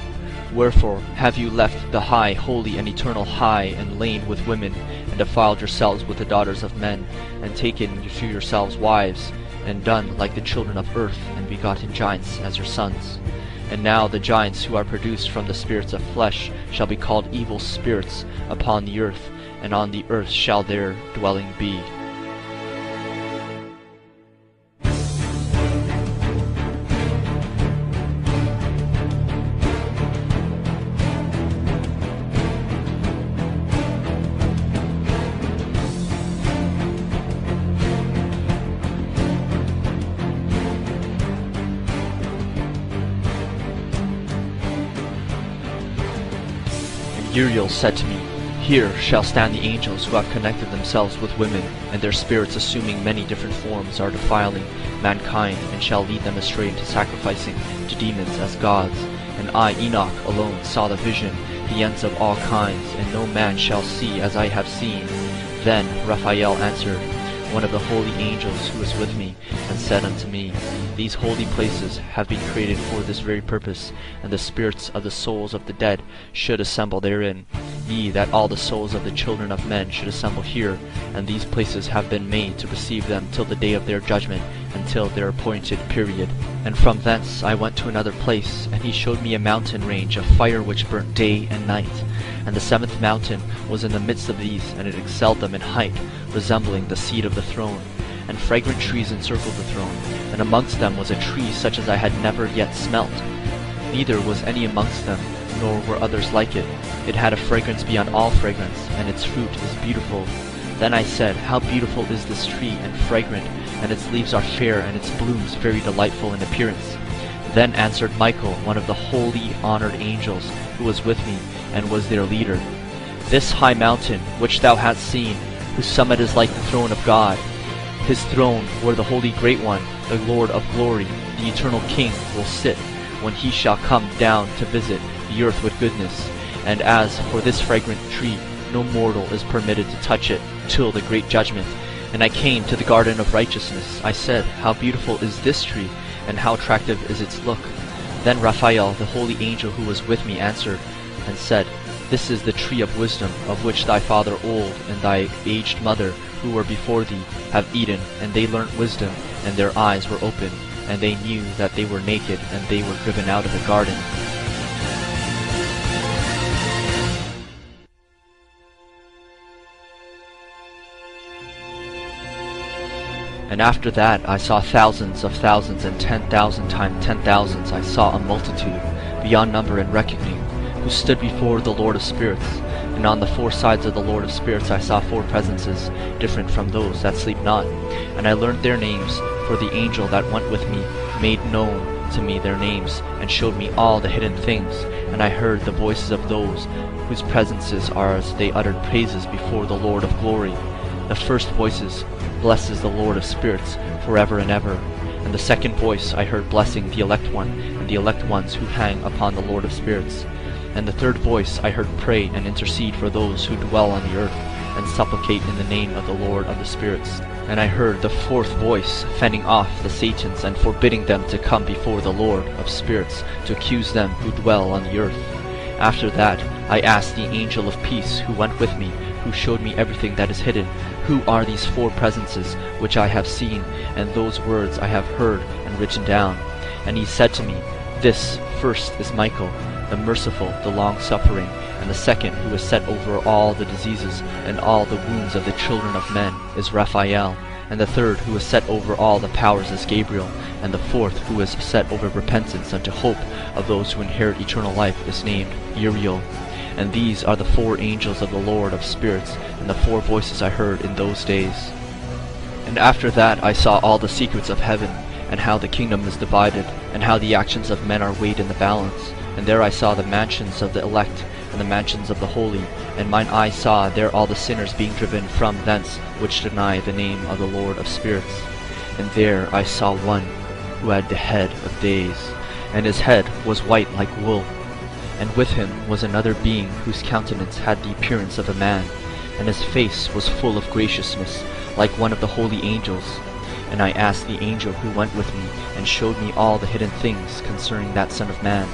Wherefore have you left the high, holy, and eternal high, and lain with women, and defiled yourselves with the daughters of men, and taken to yourselves wives, and done like the children of earth, and begotten giants as your sons. And now the giants who are produced from the spirits of flesh shall be called evil spirits upon the earth, and on the earth shall their dwelling be. Uriel said to me, Here shall stand the angels who have connected themselves with women, and their spirits assuming many different forms are defiling mankind, and shall lead them astray into sacrificing to demons as gods. And I, Enoch, alone saw the vision, the ends of all kinds, and no man shall see as I have seen. Then Raphael answered, one of the holy angels who was with me, and said unto me, These holy places have been created for this very purpose, and the spirits of the souls of the dead should assemble therein. Ye, that all the souls of the children of men should assemble here, and these places have been made to receive them till the day of their judgment, until their appointed period. And from thence I went to another place, and he showed me a mountain range of fire which burnt day and night. And the seventh mountain was in the midst of these, and it excelled them in height, resembling the seat of the throne. And fragrant trees encircled the throne, and amongst them was a tree such as I had never yet smelt. Neither was any amongst them, nor were others like it. It had a fragrance beyond all fragrance, and its fruit is beautiful. Then I said, How beautiful is this tree, and fragrant, and its leaves are fair, and its blooms very delightful in appearance. Then answered Michael, one of the holy honored angels, who was with me, and was their leader, This high mountain, which thou hast seen, whose summit is like the throne of God, his throne, where the Holy Great One, the Lord of glory, the eternal King, will sit, when he shall come down to visit the earth with goodness. And as for this fragrant tree, no mortal is permitted to touch it till the great judgment. And I came to the garden of righteousness. I said, How beautiful is this tree, and how attractive is its look. Then Raphael, the holy angel who was with me, answered and said, This is the tree of wisdom, of which thy father old and thy aged mother, who were before thee, have eaten, and they learnt wisdom, and their eyes were opened, and they knew that they were naked, and they were driven out of the garden. And after that I saw thousands of thousands, and 10,000 times 10,000s. I saw a multitude, beyond number and reckoning, who stood before the Lord of spirits. And on the four sides of the Lord of spirits I saw four presences, different from those that sleep not. And I learned their names, for the angel that went with me made known to me their names, and showed me all the hidden things. And I heard the voices of those whose presences are as they uttered praises before the Lord of glory. The first voices, Blesses the Lord of spirits, forever and ever. And the second voice I heard blessing the elect one, and the elect ones who hang upon the Lord of spirits. And the third voice I heard pray and intercede for those who dwell on the earth, and supplicate in the name of the Lord of the spirits. And I heard the fourth voice fending off the Satans, and forbidding them to come before the Lord of spirits, to accuse them who dwell on the earth. After that I asked the angel of peace who went with me, who showed me everything that is hidden, Who are these four presences which I have seen, and those words I have heard and written down? And he said to me, This first is Michael, the merciful, the long-suffering, and the second, who is set over all the diseases and all the wounds of the children of men, is Raphael, and the third, who is set over all the powers, is Gabriel, and the fourth, who is set over repentance unto hope of those who inherit eternal life, is named Uriel. And these are the four angels of the Lord of spirits, and the four voices I heard in those days. And after that I saw all the secrets of heaven, and how the kingdom is divided, and how the actions of men are weighed in the balance. And there I saw the mansions of the elect, and the mansions of the holy, and mine eyes saw there all the sinners being driven from thence, which deny the name of the Lord of spirits. And there I saw one who had the head of days, and his head was white like wool. And with him was another being whose countenance had the appearance of a man, and his face was full of graciousness, like one of the holy angels. And I asked the angel who went with me, and showed me all the hidden things concerning that Son of Man.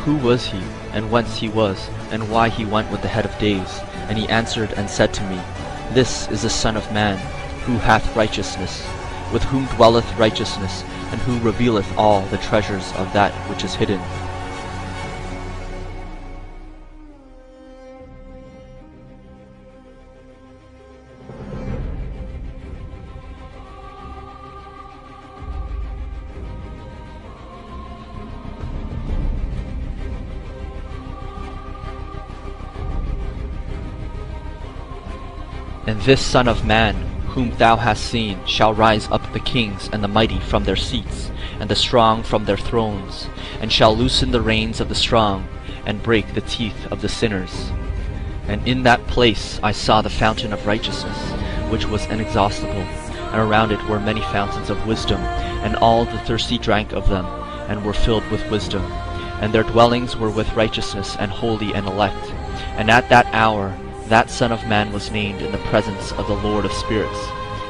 Who was he, and whence he was, and why he went with the head of days? And he answered and said to me, This is the Son of Man, who hath righteousness, with whom dwelleth righteousness, and who revealeth all the treasures of that which is hidden. And this Son of Man, whom thou hast seen, shall rise up the kings and the mighty from their seats, and the strong from their thrones, and shall loosen the reins of the strong, and break the teeth of the sinners. And in that place I saw the fountain of righteousness, which was inexhaustible, and around it were many fountains of wisdom, and all the thirsty drank of them, and were filled with wisdom. And their dwellings were with righteousness, and holy and elect. And at that hour that Son of Man was named in the presence of the Lord of spirits,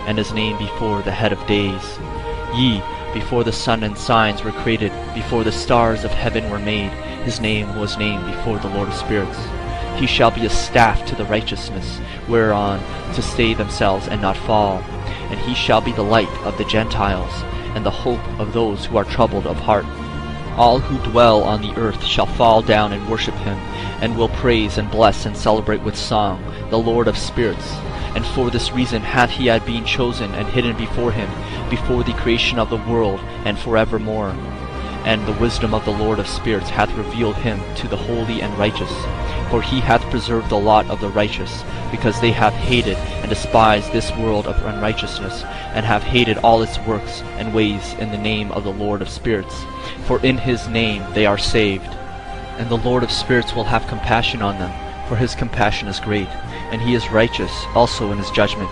and his name before the head of days. Yea, before the sun and signs were created, before the stars of heaven were made, his name was named before the Lord of spirits. He shall be a staff to the righteousness, whereon to stay themselves and not fall. And he shall be the light of the Gentiles, and the hope of those who are troubled of heart. All who dwell on the earth shall fall down and worship him, and will praise and bless and celebrate with song the Lord of spirits. And for this reason hath he had been chosen and hidden before him, before the creation of the world, and forevermore. And the wisdom of the Lord of spirits hath revealed him to the holy and righteous. For he hath preserved the lot of the righteous, because they have hated and despised this world of unrighteousness, and have hated all its works and ways in the name of the Lord of spirits. For in his name they are saved. And the Lord of spirits will have compassion on them, for his compassion is great, and he is righteous also in his judgment.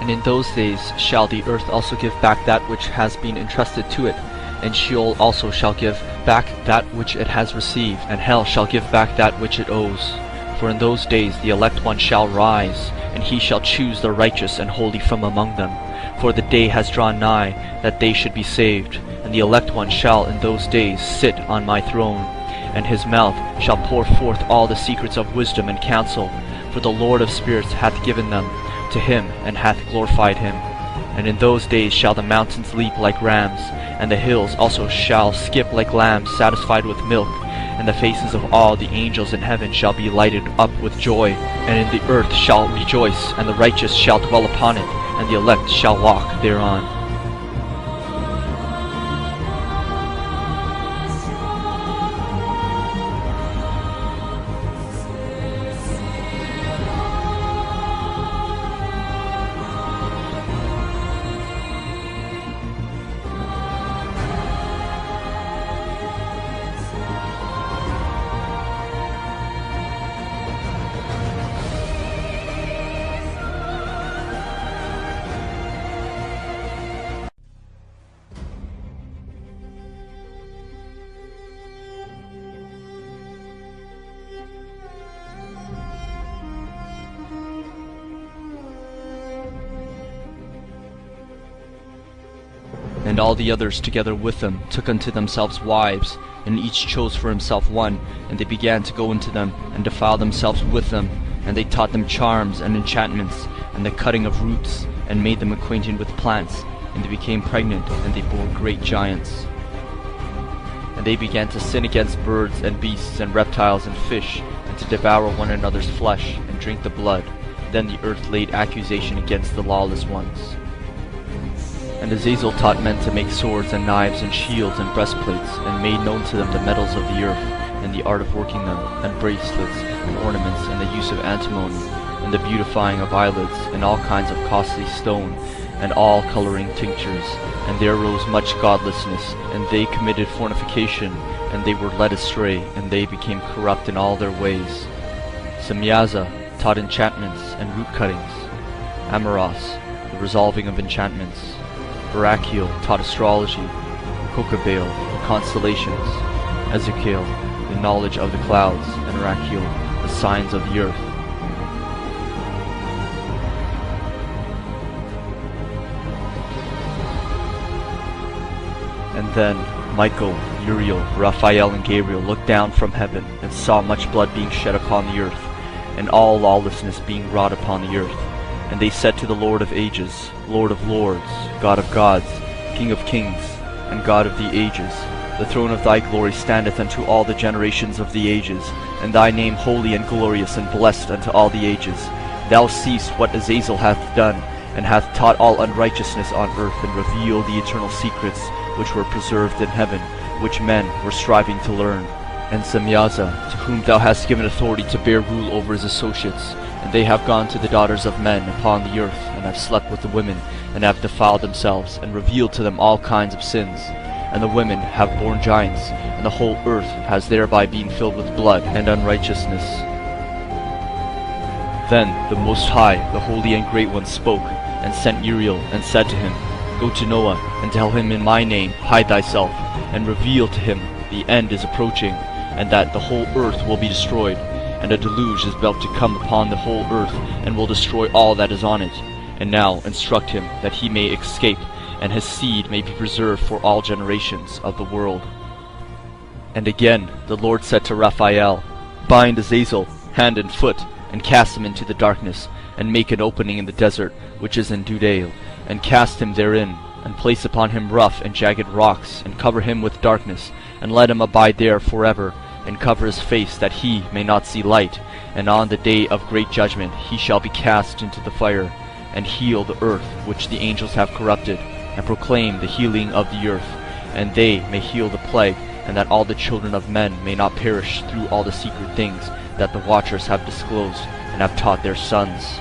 And in those days shall the earth also give back that which has been entrusted to it, and Sheol also shall give back that which it has received, and hell shall give back that which it owes. For in those days the elect one shall rise, and he shall choose the righteous and holy from among them. For the day has drawn nigh that they should be saved, and the elect one shall in those days sit on my throne, and his mouth shall pour forth all the secrets of wisdom and counsel. For the Lord of spirits hath given them to him, and hath glorified him. And in those days shall the mountains leap like rams, and the hills also shall skip like lambs satisfied with milk, and the faces of all the angels in heaven shall be lighted up with joy, and in the earth shall rejoice, and the righteous shall dwell upon it, and the elect shall walk thereon. And all the others together with them took unto themselves wives, and each chose for himself one, and they began to go into them, and defile themselves with them, and they taught them charms and enchantments, and the cutting of roots, and made them acquainted with plants, and they became pregnant, and they bore great giants. And they began to sin against birds and beasts and reptiles and fish, and to devour one another's flesh, and drink the blood. Then the earth laid accusation against the lawless ones. And Azazel taught men to make swords and knives and shields and breastplates, and made known to them the metals of the earth, and the art of working them, and bracelets, and ornaments, and the use of antimony, and the beautifying of eyelids, and all kinds of costly stone, and all coloring tinctures. And there arose much godlessness, and they committed fornication, and they were led astray, and they became corrupt in all their ways. Semyaza taught enchantments and root cuttings. Amoros, the resolving of enchantments. Barachiel taught astrology. Kokabel, the constellations. Ezekiel, the knowledge of the clouds. And Rachiel, the signs of the earth. And then Michael, Uriel, Raphael, and Gabriel looked down from heaven, and saw much blood being shed upon the earth, and all lawlessness being wrought upon the earth. And they said to the Lord of ages, Lord of lords, God of gods, King of kings, and God of the ages, the throne of thy glory standeth unto all the generations of the ages, and thy name holy and glorious and blessed unto all the ages. Thou seest what Azazel hath done, and hath taught all unrighteousness on earth, and revealed the eternal secrets which were preserved in heaven, which men were striving to learn. And Semyaza, to whom thou hast given authority to bear rule over his associates, and they have gone to the daughters of men upon the earth, and have slept with the women, and have defiled themselves, and revealed to them all kinds of sins. And the women have borne giants, and the whole earth has thereby been filled with blood and unrighteousness. Then the Most High, the Holy and Great One, spoke, and sent Uriel, and said to him, Go to Noah, and tell him in my name, hide thyself, and reveal to him the end is approaching, and that the whole earth will be destroyed, and a deluge is about to come upon the whole earth, and will destroy all that is on it. And now instruct him that he may escape, and his seed may be preserved for all generations of the world. And again the Lord said to Raphael, Bind Azazel, hand and foot, and cast him into the darkness, and make an opening in the desert, which is in Judea, and cast him therein, and place upon him rough and jagged rocks, and cover him with darkness, and let him abide there forever, and cover his face, that he may not see light. And on the day of great judgment he shall be cast into the fire, and heal the earth which the angels have corrupted, and proclaim the healing of the earth, and they may heal the plague and that all the children of men may not perish through all the secret things that the watchers have disclosed and have taught their sons.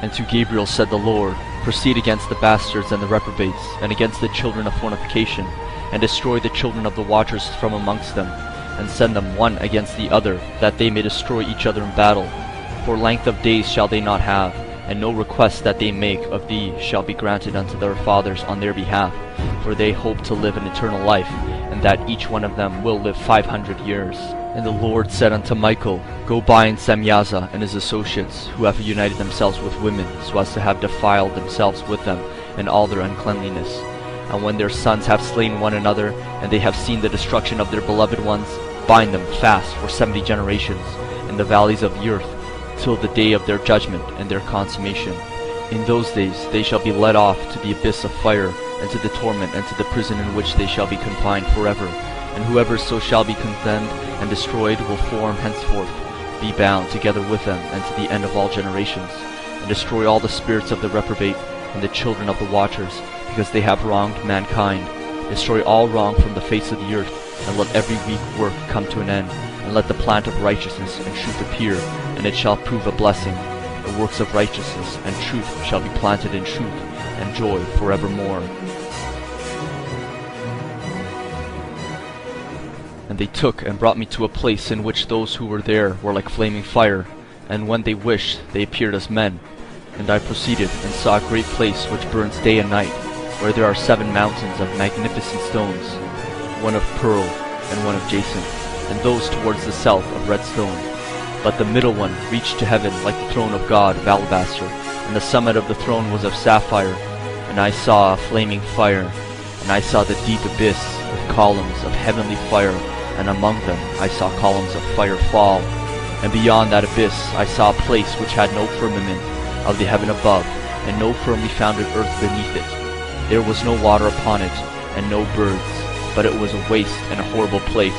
And to Gabriel said the Lord, proceed against the bastards and the reprobates, and against the children of fornication, and destroy the children of the watchers from amongst them, and send them one against the other, that they may destroy each other in battle. For length of days shall they not have, and no request that they make of thee shall be granted unto their fathers on their behalf, for they hope to live an eternal life, and that each one of them will live 500 years. And the Lord said unto Michael, Go bind Semyaza and his associates, who have united themselves with women, so as to have defiled themselves with them in all their uncleanliness. And when their sons have slain one another, and they have seen the destruction of their beloved ones, bind them fast for 70 generations in the valleys of the earth, till the day of their judgment and their consummation. In those days they shall be led off to the abyss of fire, and to the torment, and to the prison in which they shall be confined forever. And whoever so shall be condemned and destroyed will form henceforth be bound together with them unto the end of all generations, and destroy all the spirits of the reprobate and the children of the watchers, because they have wronged mankind. Destroy all wrong from the face of the earth, and let every weak work come to an end, and let the plant of righteousness and truth appear, and it shall prove a blessing. The works of righteousness and truth shall be planted in truth and joy forevermore. And they took and brought me to a place in which those who were there were like flaming fire, and when they wished, they appeared as men. And I proceeded and saw a great place which burns day and night, where there are 7 mountains of magnificent stones, one of pearl and one of jacinth, and those towards the south of red stone. But the middle one reached to heaven like the throne of God of alabaster, and the summit of the throne was of sapphire. And I saw a flaming fire, and I saw the deep abyss with columns of heavenly fire, and among them I saw columns of fire fall. And beyond that abyss I saw a place which had no firmament of the heaven above, and no firmly founded earth beneath it. There was no water upon it, and no birds, but it was a waste and a horrible place.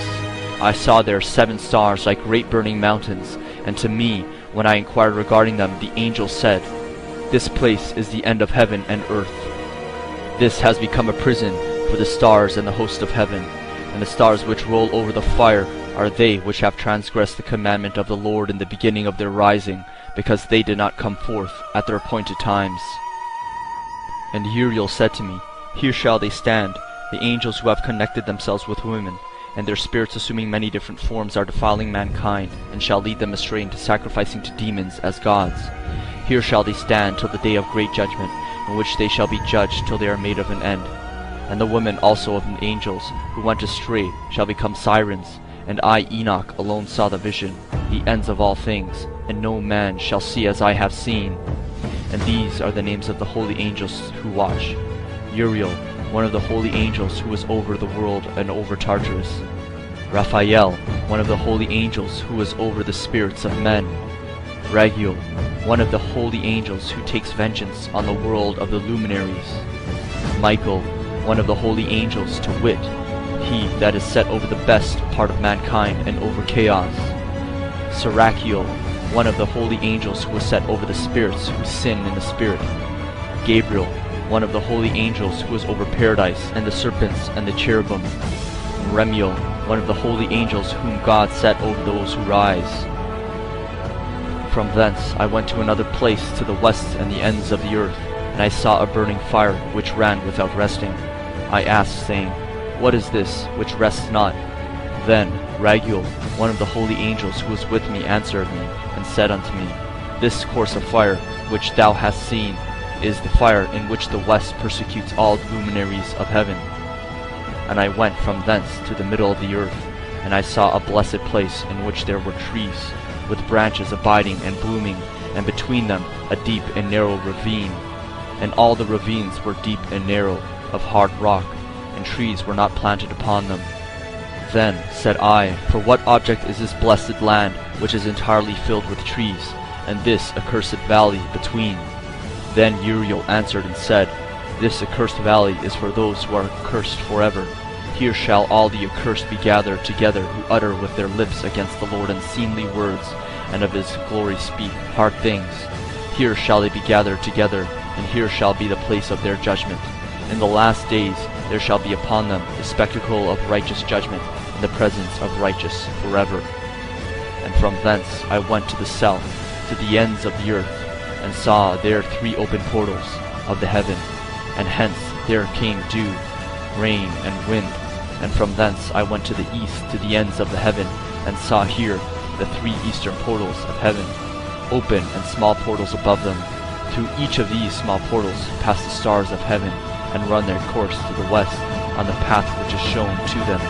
I saw there 7 stars like great burning mountains, and to me, when I inquired regarding them, the angel said, This place is the end of heaven and earth. This has become a prison for the stars and the host of heaven, and the stars which roll over the fire are they which have transgressed the commandment of the Lord in the beginning of their rising, because they did not come forth at their appointed times. And Uriel said to me, Here shall they stand, the angels who have connected themselves with women, and their spirits assuming many different forms are defiling mankind, and shall lead them astray into sacrificing to demons as gods. Here shall they stand till the day of great judgment, in which they shall be judged till they are made of an end. And the women also of the angels who went astray shall become sirens, and I, Enoch, alone saw the vision, the ends of all things, and no man shall see as I have seen. And these are the names of the holy angels who watch: Uriel, one of the holy angels who was over the world and over Tartarus; Raphael, one of the holy angels who was over the spirits of men; Raguel, one of the holy angels who takes vengeance on the world of the luminaries; Michael, one of the holy angels, to wit, he that is set over the best part of mankind and over chaos; Serachiel, one of the holy angels who was set over the spirits who sin in the spirit; Gabriel, one of the holy angels who was over paradise and the serpents and the cherubim; Remiel, one of the holy angels whom God set over those who rise. From thence I went to another place to the west and the ends of the earth, and I saw a burning fire which ran without resting. I asked, saying, What is this which rests not? Then Raguel, one of the holy angels who was with me, answered me, and said unto me, This course of fire which thou hast seen is the fire in which the west persecutes all luminaries of heaven. And I went from thence to the middle of the earth, and I saw a blessed place in which there were trees, with branches abiding and blooming, and between them a deep and narrow ravine. And all the ravines were deep and narrow, of hard rock, and trees were not planted upon them. Then said I, For what object is this blessed land, which is entirely filled with trees, and this accursed valley between? Then Uriel answered and said, This accursed valley is for those who are cursed forever. Here shall all the accursed be gathered together, who utter with their lips against the Lord unseemly words, and of his glory speak hard things. Here shall they be gathered together, and here shall be the place of their judgment. In the last days there shall be upon them the spectacle of righteous judgment in the presence of righteous forever. And from thence I went to the south, to the ends of the earth, and saw there 3 open portals of the heaven, and hence there came dew, rain, and wind. And from thence I went to the east, to the ends of the heaven, and saw here the 3 eastern portals of heaven, open and small portals above them. Through each of these small portals pass the stars of heaven, and run their course to the west on the path which is shown to them.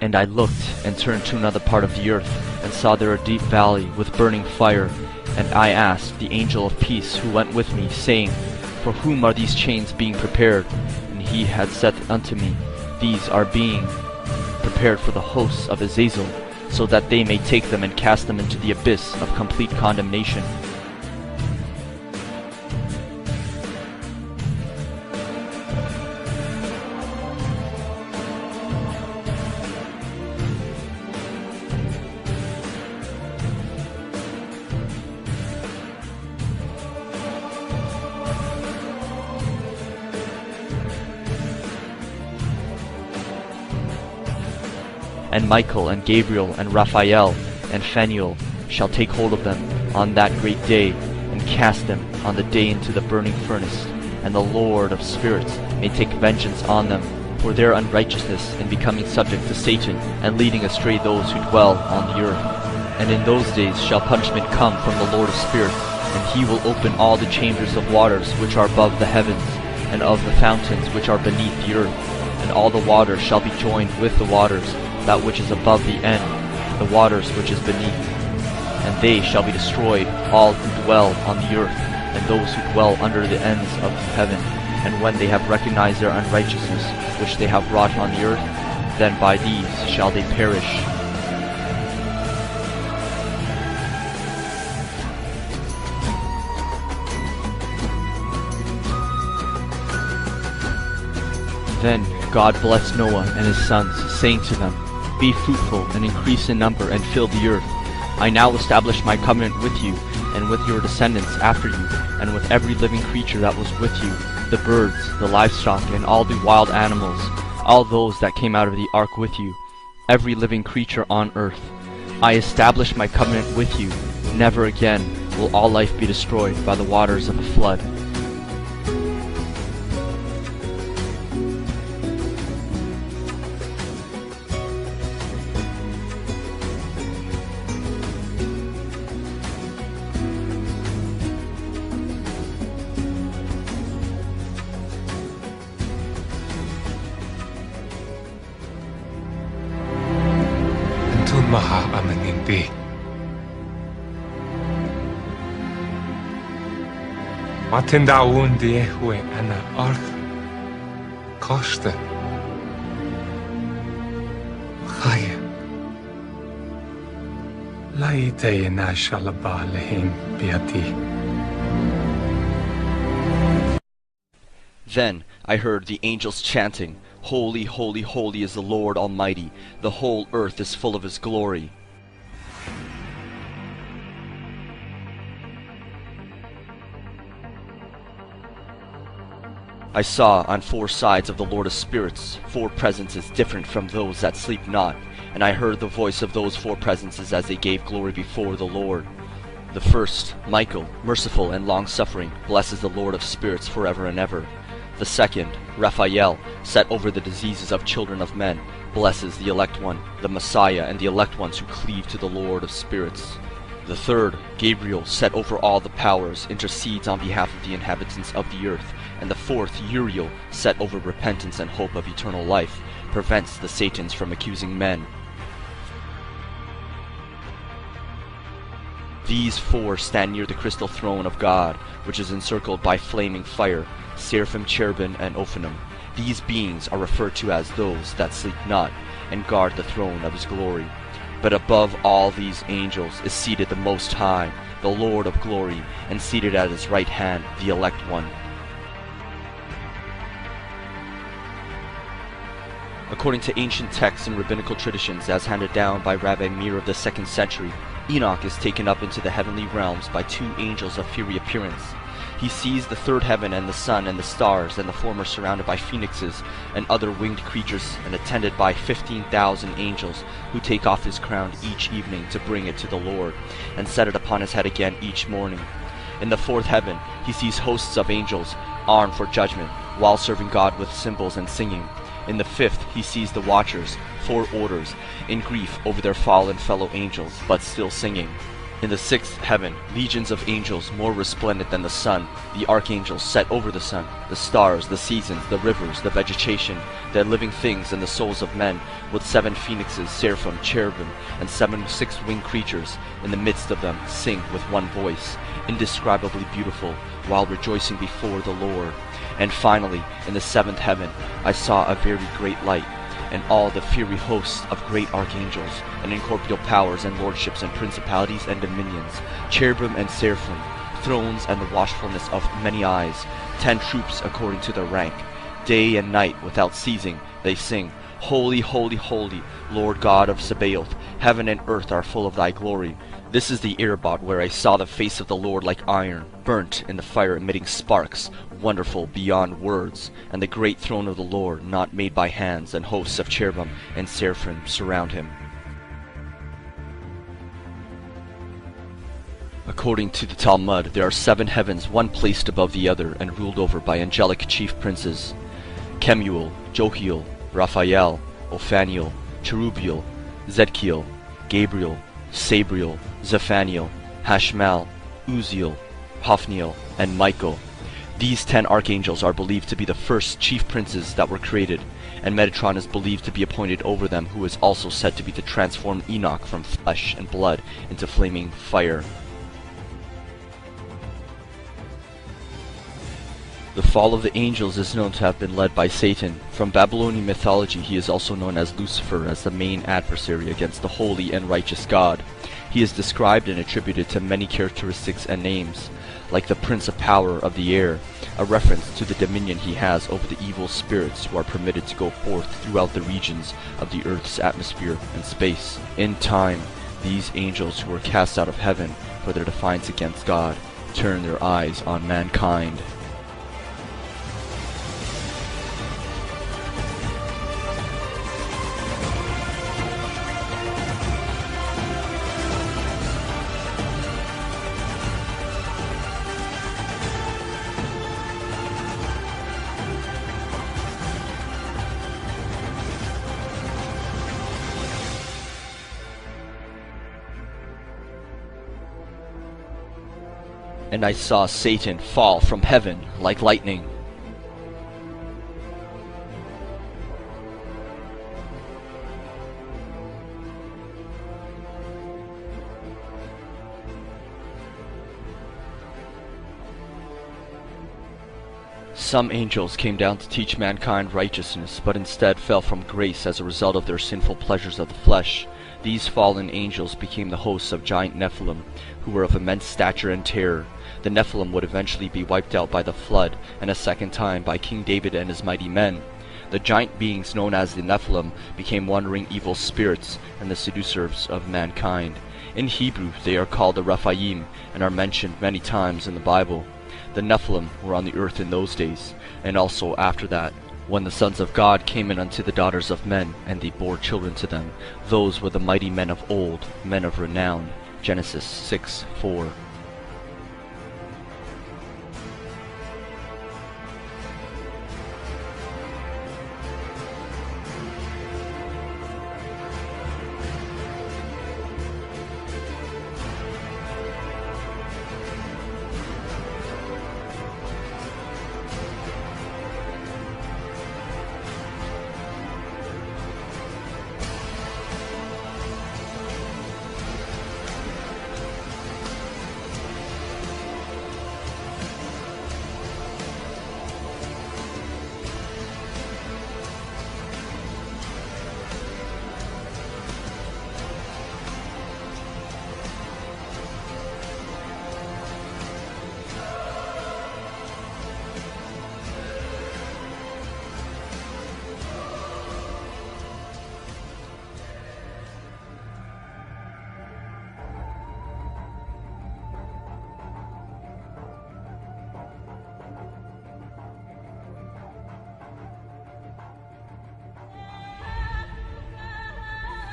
And I looked, and turned to another part of the earth, and saw there a deep valley with burning fire. And I asked the angel of peace who went with me, saying, For whom are these chains being prepared? And he had said unto me, These are being prepared for the hosts of Azazel, so that they may take them and cast them into the abyss of complete condemnation. And Michael and Gabriel and Raphael and Phanuel shall take hold of them on that great day, and cast them on the day into the burning furnace. And the Lord of spirits may take vengeance on them for their unrighteousness in becoming subject to Satan, and leading astray those who dwell on the earth. And in those days shall punishment come from the Lord of spirits, and he will open all the chambers of waters which are above the heavens, and of the fountains which are beneath the earth. And all the waters shall be joined with the waters, that which is above the end, the waters which is beneath. And they shall be destroyed, all who dwell on the earth, and those who dwell under the ends of heaven. And when they have recognized their unrighteousness, which they have wrought on the earth, then by these shall they perish. Then God blessed Noah and his sons, saying to them, Be fruitful and increase in number and fill the earth. I now establish my covenant with you and with your descendants after you, and with every living creature that was with you, the birds, the livestock, and all the wild animals, all those that came out of the ark with you, every living creature on earth. I establish my covenant with you. Never again will all life be destroyed by the waters of a flood. Maha amaninti. Matindaun diehwe ana arth koste. Chaya. Laite na shalaba lehim biati. Then I heard the angels chanting, Holy, holy, holy is the Lord Almighty. The whole earth is full of His glory. I saw on 4 sides of the Lord of Spirits 4 presences different from those that sleep not, and I heard the voice of those 4 presences as they gave glory before the Lord. The first, Michael, merciful and long-suffering, blesses the Lord of Spirits forever and ever. The second, Raphael, set over the diseases of children of men, blesses the elect one, the Messiah, and the elect ones who cleave to the Lord of Spirits. The third, Gabriel, set over all the powers, intercedes on behalf of the inhabitants of the earth. And the fourth, Uriel, set over repentance and hope of eternal life, prevents the Satans from accusing men. These 4 stand near the crystal throne of God, which is encircled by flaming fire, seraphim, cherubim, and Ophanim. These beings are referred to as those that sleep not, and guard the throne of His glory. But above all these angels is seated the Most High, the Lord of glory, and seated at His right hand the elect one. According to ancient texts and rabbinical traditions as handed down by Rabbi Meir of the 2nd century, Enoch is taken up into the heavenly realms by 2 angels of fiery appearance. He sees the 3rd heaven and the sun and the stars, and the former surrounded by phoenixes and other winged creatures, and attended by 15,000 angels, who take off his crown each evening to bring it to the Lord, and set it upon his head again each morning. In the 4th heaven he sees hosts of angels, armed for judgment, while serving God with cymbals and singing. In the 5th he sees the watchers, 4 orders, in grief over their fallen fellow angels, but still singing. In the 6th heaven, legions of angels more resplendent than the sun, the archangels set over the sun, the stars, the seasons, the rivers, the vegetation, the living things, and the souls of men, with 7 phoenixes, seraphim, cherubim, and 7 6-winged creatures, in the midst of them, sing with one voice, indescribably beautiful, while rejoicing before the Lord. And finally, in the 7th heaven, I saw a very great light, and all the fiery hosts of great archangels, and incorporeal powers and lordships and principalities and dominions, cherubim and seraphim, thrones and the watchfulness of many eyes, 10 troops according to their rank. Day and night without ceasing they sing, Holy, holy, holy, Lord God of Sabaoth, heaven and earth are full of thy glory. This is the Irabot where I saw the face of the Lord like iron, burnt in the fire emitting sparks, wonderful beyond words, and the great throne of the Lord, not made by hands, and hosts of cherubim and seraphim surround him. According to the Talmud, there are 7 heavens, one placed above the other, and ruled over by angelic chief princes: Kemuel, Jochiel, Raphael, Ophaniel, Cherubiel, Zedkiel, Gabriel, Sabriel, Zephaniel, Hashmal, Uziel, Hophniel, and Michael. These 10 archangels are believed to be the first chief princes that were created, and Metatron is believed to be appointed over them, who is also said to be to transform Enoch from flesh and blood into flaming fire. The fall of the angels is known to have been led by Satan. From Babylonian mythology, he is also known as Lucifer, as the main adversary against the holy and righteous God. He is described and attributed to many characteristics and names, like the Prince of Power of the Air, a reference to the dominion he has over the evil spirits who are permitted to go forth throughout the regions of the earth's atmosphere and space. In time, these angels who were cast out of heaven for their defiance against God turn their eyes on mankind. And I saw Satan fall from heaven like lightning. Some angels came down to teach mankind righteousness, but instead fell from grace as a result of their sinful pleasures of the flesh. These fallen angels became the hosts of giant Nephilim, who were of immense stature and terror. The Nephilim would eventually be wiped out by the flood, and a second time by King David and his mighty men. The giant beings known as the Nephilim became wandering evil spirits and the seducers of mankind. In Hebrew, they are called the Rephaim, and are mentioned many times in the Bible. The Nephilim were on the earth in those days, and also after that, when the sons of God came in unto the daughters of men, and they bore children to them. Those were the mighty men of old, men of renown. Genesis 6:4.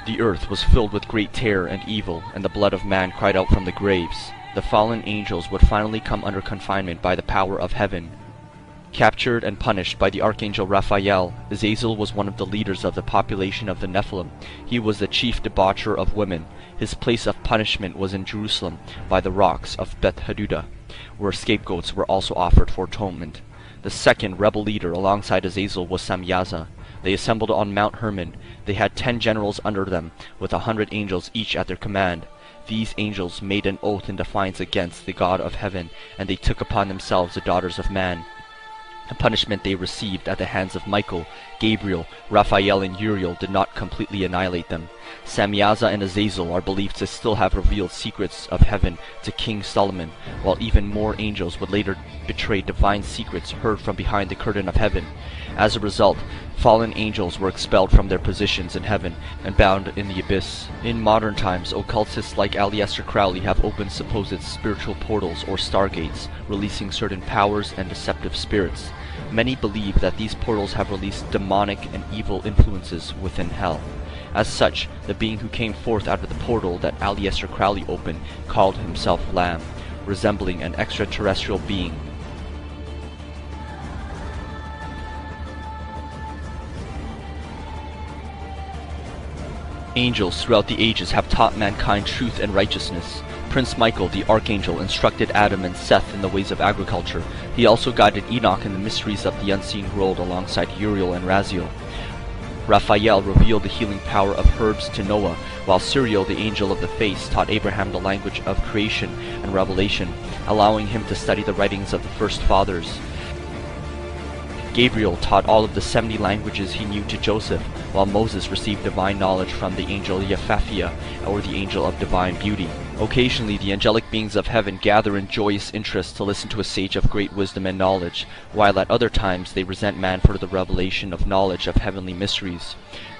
The earth was filled with great terror and evil, and the blood of man cried out from the graves. The fallen angels would finally come under confinement by the power of heaven. Captured and punished by the archangel Raphael, Azazel was one of the leaders of the population of the Nephilim. He was the chief debaucher of women. His place of punishment was in Jerusalem by the rocks of Beth Hadudah, where scapegoats were also offered for atonement. The second rebel leader alongside Azazel was Samyaza. They assembled on Mount Hermon. They had 10 generals under them, with 100 angels each at their command. These angels made an oath in defiance against the God of heaven, and they took upon themselves the daughters of man. The punishment they received at the hands of Michael, Gabriel, Raphael, and Uriel did not completely annihilate them. Samyaza and Azazel are believed to still have revealed secrets of heaven to King Solomon, while even more angels would later betray divine secrets heard from behind the curtain of heaven. As a result, fallen angels were expelled from their positions in heaven and bound in the abyss. In modern times, occultists like Aleister Crowley have opened supposed spiritual portals or stargates, releasing certain powers and deceptive spirits. Many believe that these portals have released demonic and evil influences within hell. As such, the being who came forth out of the portal that Aleister Crowley opened called himself Lamb, resembling an extraterrestrial being. Angels throughout the ages have taught mankind truth and righteousness. Prince Michael, the archangel, instructed Adam and Seth in the ways of agriculture. He also guided Enoch in the mysteries of the unseen world alongside Uriel and Raziel. Raphael revealed the healing power of herbs to Noah, while Suriel, the angel of the face, taught Abraham the language of creation and revelation, allowing him to study the writings of the first fathers. Gabriel taught all of the 70 languages he knew to Joseph, while Moses received divine knowledge from the angel Yephaphia, or the angel of divine beauty. Occasionally, the angelic beings of heaven gather in joyous interest to listen to a sage of great wisdom and knowledge, while at other times they resent man for the revelation of knowledge of heavenly mysteries.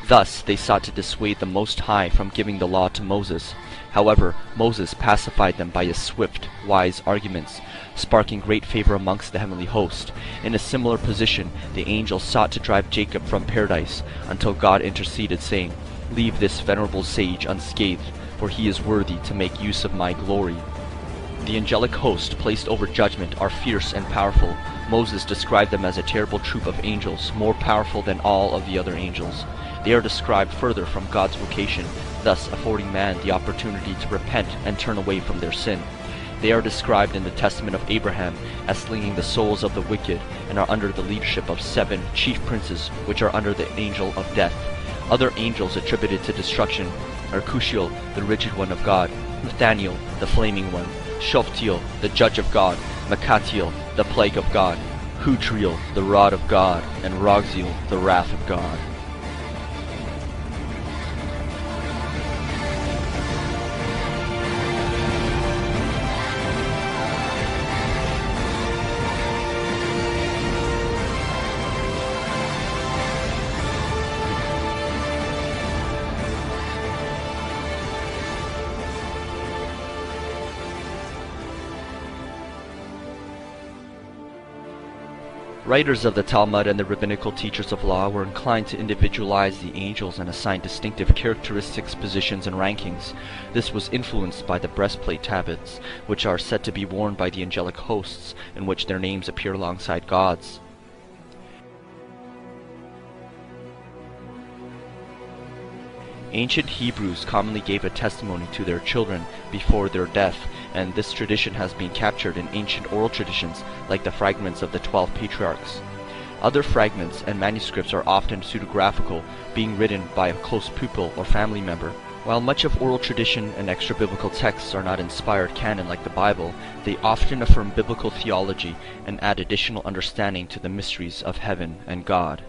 Thus, they sought to dissuade the Most High from giving the law to Moses. However, Moses pacified them by his swift, wise arguments, sparking great favor amongst the heavenly host. In a similar position, the angels sought to drive Jacob from paradise, until God interceded, saying, "Leave this venerable sage unscathed, for he is worthy to make use of my glory." The angelic host placed over judgment are fierce and powerful. Moses described them as a terrible troop of angels, more powerful than all of the other angels. They are described further from God's vocation, thus affording man the opportunity to repent and turn away from their sin. They are described in the Testament of Abraham as slinging the souls of the wicked, and are under the leadership of 7 chief princes, which are under the angel of death. Other angels attributed to destruction are Cushiel, the rigid one of God; Nathaniel, the flaming one; Shoftiel, the judge of God; Makatiel, the plague of God; Hutriel, the rod of God; and Rogziel, the wrath of God. Writers of the Talmud and the rabbinical teachers of law were inclined to individualize the angels and assign distinctive characteristics, positions, and rankings. This was influenced by the breastplate tablets, which are said to be worn by the angelic hosts, in which their names appear alongside God's. Ancient Hebrews commonly gave a testimony to their children before their death, and this tradition has been captured in ancient oral traditions like the fragments of the 12 patriarchs. Other fragments and manuscripts are often pseudographical, being written by a close pupil or family member. While much of oral tradition and extra-biblical texts are not inspired canon like the Bible, they often affirm biblical theology and add additional understanding to the mysteries of heaven and God.